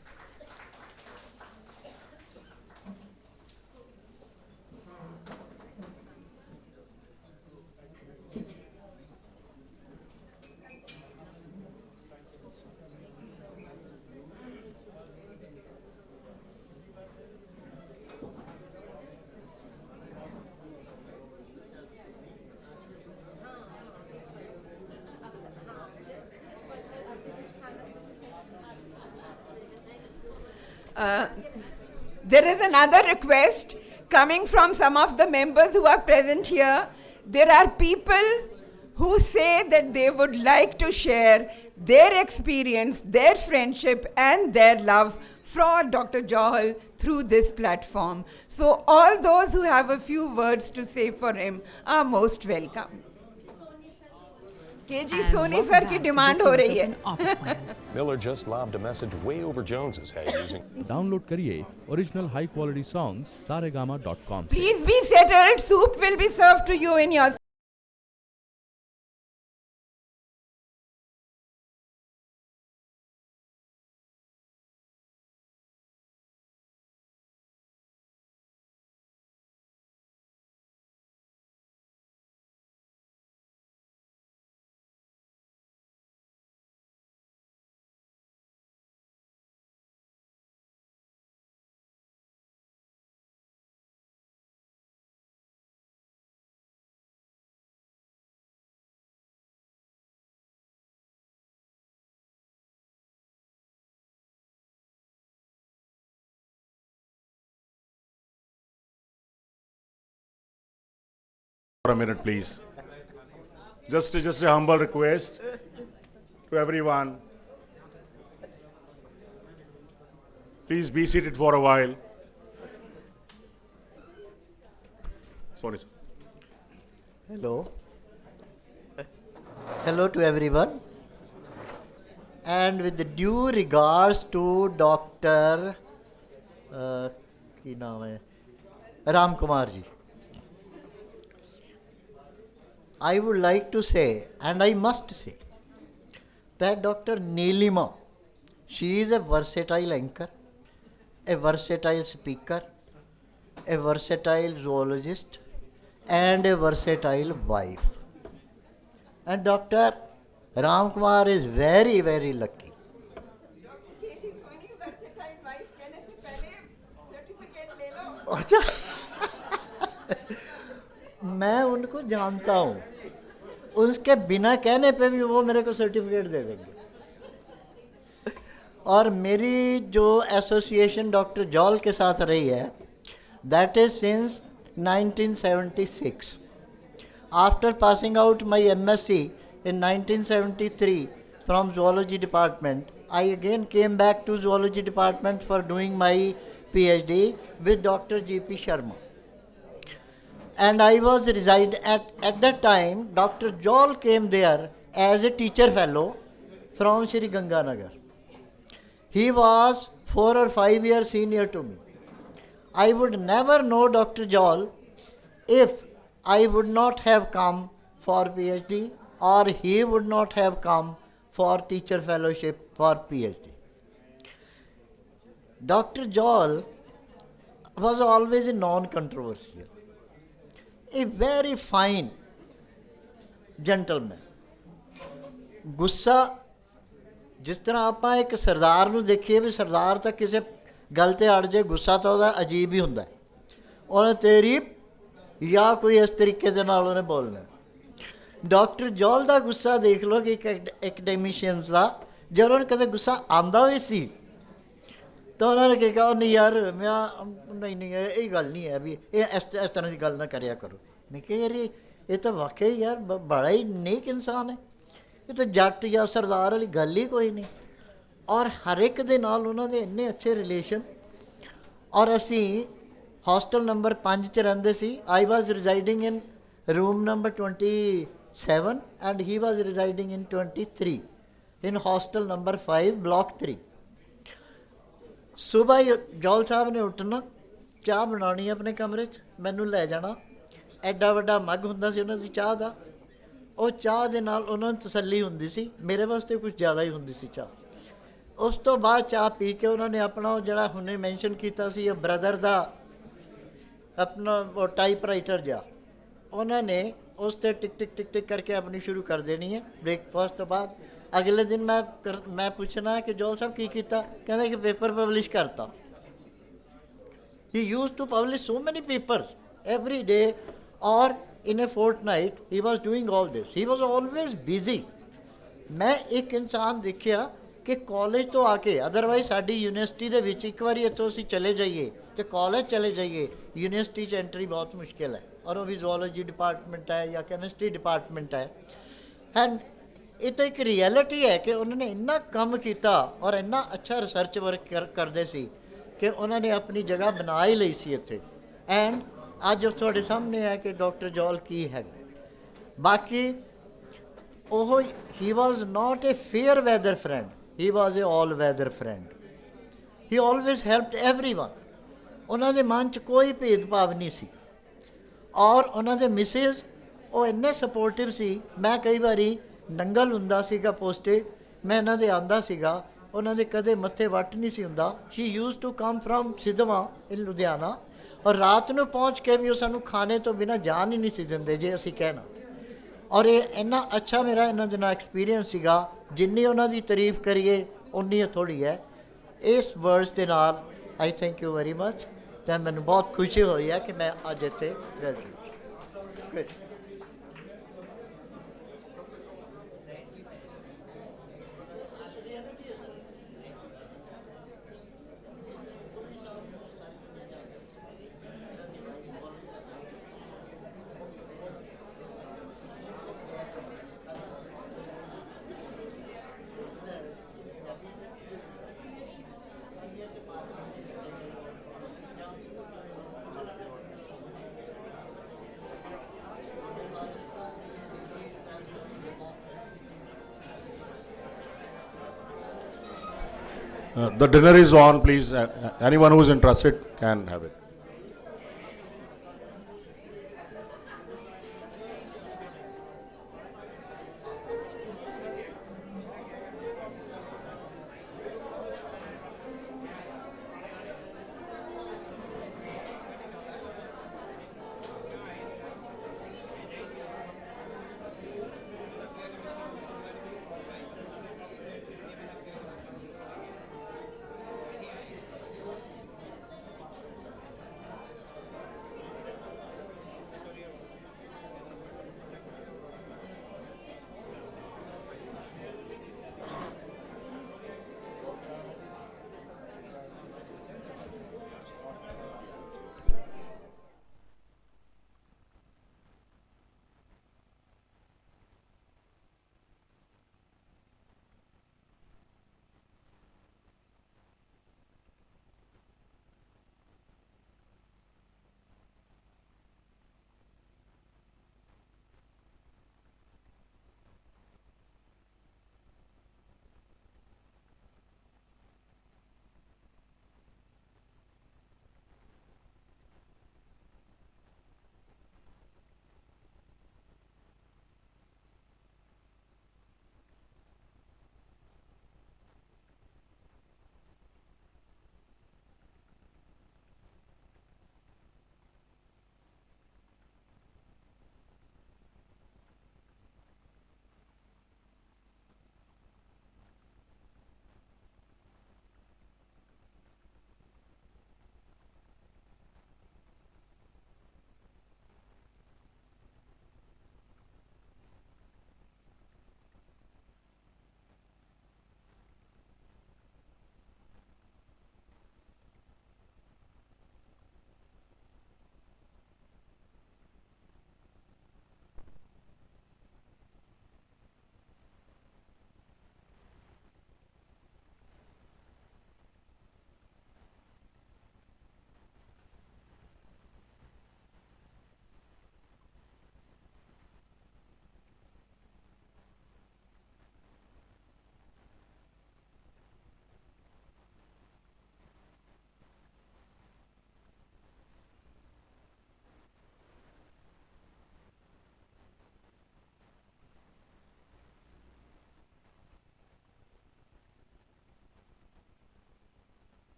There is another request coming from some of the members who are present here. There are people who say that they would like to share their experience, their friendship, and their love for Dr. Johal through this platform. So all those who have a few words to say for him are most welcome. KG Soni sir ki demand ho rahi hai. Miller just lobbed a message way over Jones's head using. Download करिए original high quality songs saregama.com. Please be settled. Soup will be served to you in your For a minute, please. Just a humble request to everyone. Please be seated for a while. Sorry, sir. Hello. Hello to everyone. And with the due regards to Dr. Ram Kumar ji, I would like to say, and I must say, that Dr. Nilima, she is a versatile anchor, a versatile speaker, a versatile zoologist, and a versatile wife. And Dr. Ram Kumar is very, very lucky. मैं उनको जानता हूँ, उसके बिना कहने पे भी वो मेरे को सर्टिफिकेट दे देंगे। और मेरी जो एसोसिएशन डॉक्टर जॉल के साथ रही है, that is since 1976. After passing out my MSc in 1973 from zoology department, I again came back to zoology department for doing my PhD with Dr. G.P. Sharma. And I was at that time, Dr. Johal came there as a teacher fellow from Shri Ganganagar. He was 4 or 5 years senior to me. I would never know Dr. Johal if I would not have come for PhD, or he would not have come for teacher fellowship for PhD. Dr. Johal was always a non-controversial, a very fine gentleman. ਗੁੱਸਾ ਜਿਸ ਤਰ੍ਹਾਂ ਆਪਾਂ ਇੱਕ ਸਰਦਾਰ ਨੂੰ ਦੇਖੀਏ ਵੀ ਸਰਦਾਰ ਤਾਂ ਕਿਸੇ ਗੱਲ ਤੇ ਅੜ ਜੇ ਗੁੱਸਾ ਤਾਂ ਉਹਦਾ ਅਜੀਬ ਹੀ ਹੁੰਦਾ, ਉਹਨੇ ਤੇਰੀ ਜਾਂ ਕੋਈ ਇਸ ਤਰੀਕੇ ਦੇ ਨਾਲ ਉਹਨੇ ਬੋਲਣਾ। ਡਾਕਟਰ ਜੌਲ ਦਾ ਗੁੱਸਾ ਦੇਖ ਲਓ ਕਿ ਇੱਕ ਐਕਡੈਮਿਸ਼ੀਅਨਸ ਦਾ, ਜੇ ਉਹਨਾਂ ਨੂੰ ਕਦੇ ਗੁੱਸਾ ਆਉਂਦਾ ਵੀ ਸੀ ਤਾਂ ਉਹਨਾਂ ਨੇ ਕਿਹਾ ਨਹੀਂ ਯਾਰ ਮੈਂ ਨਹੀਂ ਇਹ ਗੱਲ ਨਹੀਂ ਹੈ ਵੀ ਇਹ ਇਸ ਤਰ੍ਹਾਂ ਦੀ ਗੱਲ ਨਾ ਕਰਿਆ ਕਰੋ। ਮੈਂ ਕਿਹਾ ਯਾਰ ਇਹ ਤਾਂ ਵਾਕਈ ਯਾਰ ਬੜਾ ਹੀ ਨੇਕ ਇਨਸਾਨ ਹੈ, ਇਹ ਤਾਂ ਜੱਟ ਜਾਂ ਸਰਦਾਰ ਵਾਲੀ ਗੱਲ ਹੀ ਕੋਈ ਨਹੀਂ। ਔਰ ਹਰ ਇੱਕ ਦੇ ਨਾਲ ਉਹਨਾਂ ਦੇ ਇੰਨੇ ਅੱਛੇ ਰਿਲੇਸ਼ਨ। ਔਰ ਅਸੀਂ ਹੌਸਟਲ ਨੰਬਰ 5 'ਚ ਰਹਿੰਦੇ ਸੀ। I was residing in room number 27 and he was residing in 23 in hostel number 5 block 3। ਸੁਬਾਹ ਹੀ ਜੌਲ ਸਾਹਿਬ ਨੇ ਉੱਠਣਾ, ਚਾਹ ਬਣਾਉਣੀ ਆਪਣੇ ਕਮਰੇ 'ਚ, ਮੈਨੂੰ ਲੈ ਜਾਣਾ। ਐਡਾ ਵੱਡਾ ਮੱਗ ਹੁੰਦਾ ਸੀ ਉਹਨਾਂ ਦੀ ਚਾਹ ਦਾ, ਉਹ ਚਾਹ ਦੇ ਨਾਲ ਉਹਨਾਂ ਨੂੰ ਤਸੱਲੀ ਹੁੰਦੀ ਸੀ, ਮੇਰੇ ਵਾਸਤੇ ਕੁਝ ਜ਼ਿਆਦਾ ਹੀ ਹੁੰਦੀ ਸੀ ਚਾਹ। ਉਸ ਤੋਂ ਬਾਅਦ ਚਾਹ ਪੀ ਕੇ ਉਹਨਾਂ ਨੇ ਆਪਣਾ ਉਹ ਜਿਹੜਾ ਹੁਣੇ ਮੈਂਸ਼ਨ ਕੀਤਾ ਸੀ ਬ੍ਰਦਰ ਦਾ ਆਪਣਾ ਉਹ ਟਾਈਪਰਾਈਟਰ ਜਿਹਾ, ਉਹਨਾਂ ਨੇ ਉਸ 'ਤੇ ਟਿਕ ਟਿਕ ਟਿਕ ਟਿਕ ਕਰਕੇ ਆਪਣੀ ਸ਼ੁਰੂ ਕਰ ਦੇਣੀ ਹੈ ਬ੍ਰੇਕਫਾਸਟ ਤੋਂ ਬਾਅਦ। ਅਗਲੇ ਦਿਨ ਮੈਂ ਪੁੱਛਣਾ ਕਿ ਜੌਲ ਸਾਹਿਬ ਕੀ ਕੀਤਾ, ਕਹਿੰਦੇ ਕਿ ਪੇਪਰ ਪਬਲਿਸ਼ ਕਰਤਾ। ਹੀ ਯੂਜ਼ ਟੂ ਪਬਲਿਸ਼ ਸੋ ਮੈਨੀ papers every day or in a fortnight he was doing all this. He was always busy. ਮੈਂ ਇੱਕ ਇਨਸਾਨ ਦੇਖਿਆ ਕਿ ਕਾਲਜ ਤੋਂ ਆ ਕੇ, ਅਦਰਵਾਈਜ਼ ਸਾਡੀ ਯੂਨੀਵਰਸਿਟੀ ਦੇ ਵਿੱਚ ਇੱਕ ਵਾਰੀ ਇੱਥੋਂ ਅਸੀਂ ਚਲੇ ਜਾਈਏ ਤੇ ਕਾਲਜ ਚਲੇ ਜਾਈਏ, ਯੂਨੀਵਰਸਿਟੀ 'ਚ ਐਂਟਰੀ ਬਹੁਤ ਮੁਸ਼ਕਿਲ ਹੈ। ਔਰ ਉਹ ਵੀ ਜ਼ੂਓਲੋਜੀ ਡਿਪਾਰਟਮੈਂਟ ਹੈ ਜਾਂ ਕੈਮਿਸਟਰੀ ਡਿਪਾਰਟਮੈਂਟ ਹੈ। ਐਂਡ ਇਹ ਤਾਂ ਇੱਕ ਰਿਐਲਿਟੀ ਹੈ ਕਿ ਉਹਨਾਂ ਨੇ ਇੰਨਾ ਕੰਮ ਕੀਤਾ ਔਰ ਇੰਨਾ ਅੱਛਾ ਰਿਸਰਚ ਵਰਕ ਕਰਦੇ ਸੀ ਕਿ ਉਹਨਾਂ ਨੇ ਆਪਣੀ ਜਗ੍ਹਾ ਬਣਾ ਹੀ ਲਈ ਸੀ ਇੱਥੇ। ਐਂਡ ਅੱਜ ਤੁਹਾਡੇ ਸਾਹਮਣੇ ਹੈ ਕਿ ਡਾਕਟਰ ਜੌਲ ਕੀ ਹੈ। ਬਾਕੀ ਉਹ ਹੀ ਵਾਜ਼ ਨਾਟ ਏ ਫੇਅਰ ਵੈਦਰ ਫਰੈਂਡ, ਹੀ ਵਾਜ਼ ਏ ਆਲ ਵੈਦਰ ਫਰੈਂਡ। ਹੀ ਆਲਵੇਜ਼ ਹੈਲਪਡ ਐਵਰੀਵਨ। ਉਹਨਾਂ ਦੇ ਮਨ 'ਚ ਕੋਈ ਭੇਦਭਾਵ ਨਹੀਂ ਸੀ। ਔਰ ਉਹਨਾਂ ਦੇ ਮਿਸਿਸ ਉਹ ਇੰਨੇ ਸਪੋਰਟਿਵ ਸੀ। ਮੈਂ ਕਈ ਵਾਰੀ ਨੰਗਲ ਹੁੰਦਾ ਸੀਗਾ ਪੋਸਟਡ, ਮੈਂ ਇਹਨਾਂ ਦੇ ਆਉਂਦਾ ਸੀਗਾ, ਉਹਨਾਂ ਦੇ ਕਦੇ ਮੱਥੇ ਵੱਟ ਨਹੀਂ ਸੀ ਹੁੰਦਾ। She used to come from Sidhwan in Ludhiana, ਔਰ ਰਾਤ ਨੂੰ ਪਹੁੰਚ ਕੇ ਵੀ ਉਹ ਸਾਨੂੰ ਖਾਣੇ ਤੋਂ ਬਿਨਾਂ ਜਾਣ ਹੀ ਨਹੀਂ ਸੀ ਦਿੰਦੇ ਜੇ ਅਸੀਂ ਕਹਿਣਾ। ਔਰ ਇਹ ਇੰਨਾ ਅੱਛਾ ਮੇਰਾ ਇਹਨਾਂ ਦੇ ਨਾਲ ਐਕਸਪੀਰੀਅੰਸ ਸੀਗਾ, ਜਿੰਨੀ ਉਹਨਾਂ ਦੀ ਤਾਰੀਫ ਕਰੀਏ ਉਨੀ ਥੋੜ੍ਹੀ ਹੈ। ਇਸ ਵਰਡਸ ਦੇ ਨਾਲ ਆਈ ਥੈਂਕ ਯੂ ਵੈਰੀ ਮਚ। ਅਤੇ ਮੈਨੂੰ ਬਹੁਤ ਖੁਸ਼ੀ ਹੋਈ ਹੈ ਕਿ ਮੈਂ ਅੱਜ ਇੱਥੇ present. The dinner is on, please. Anyone who is interested can have it.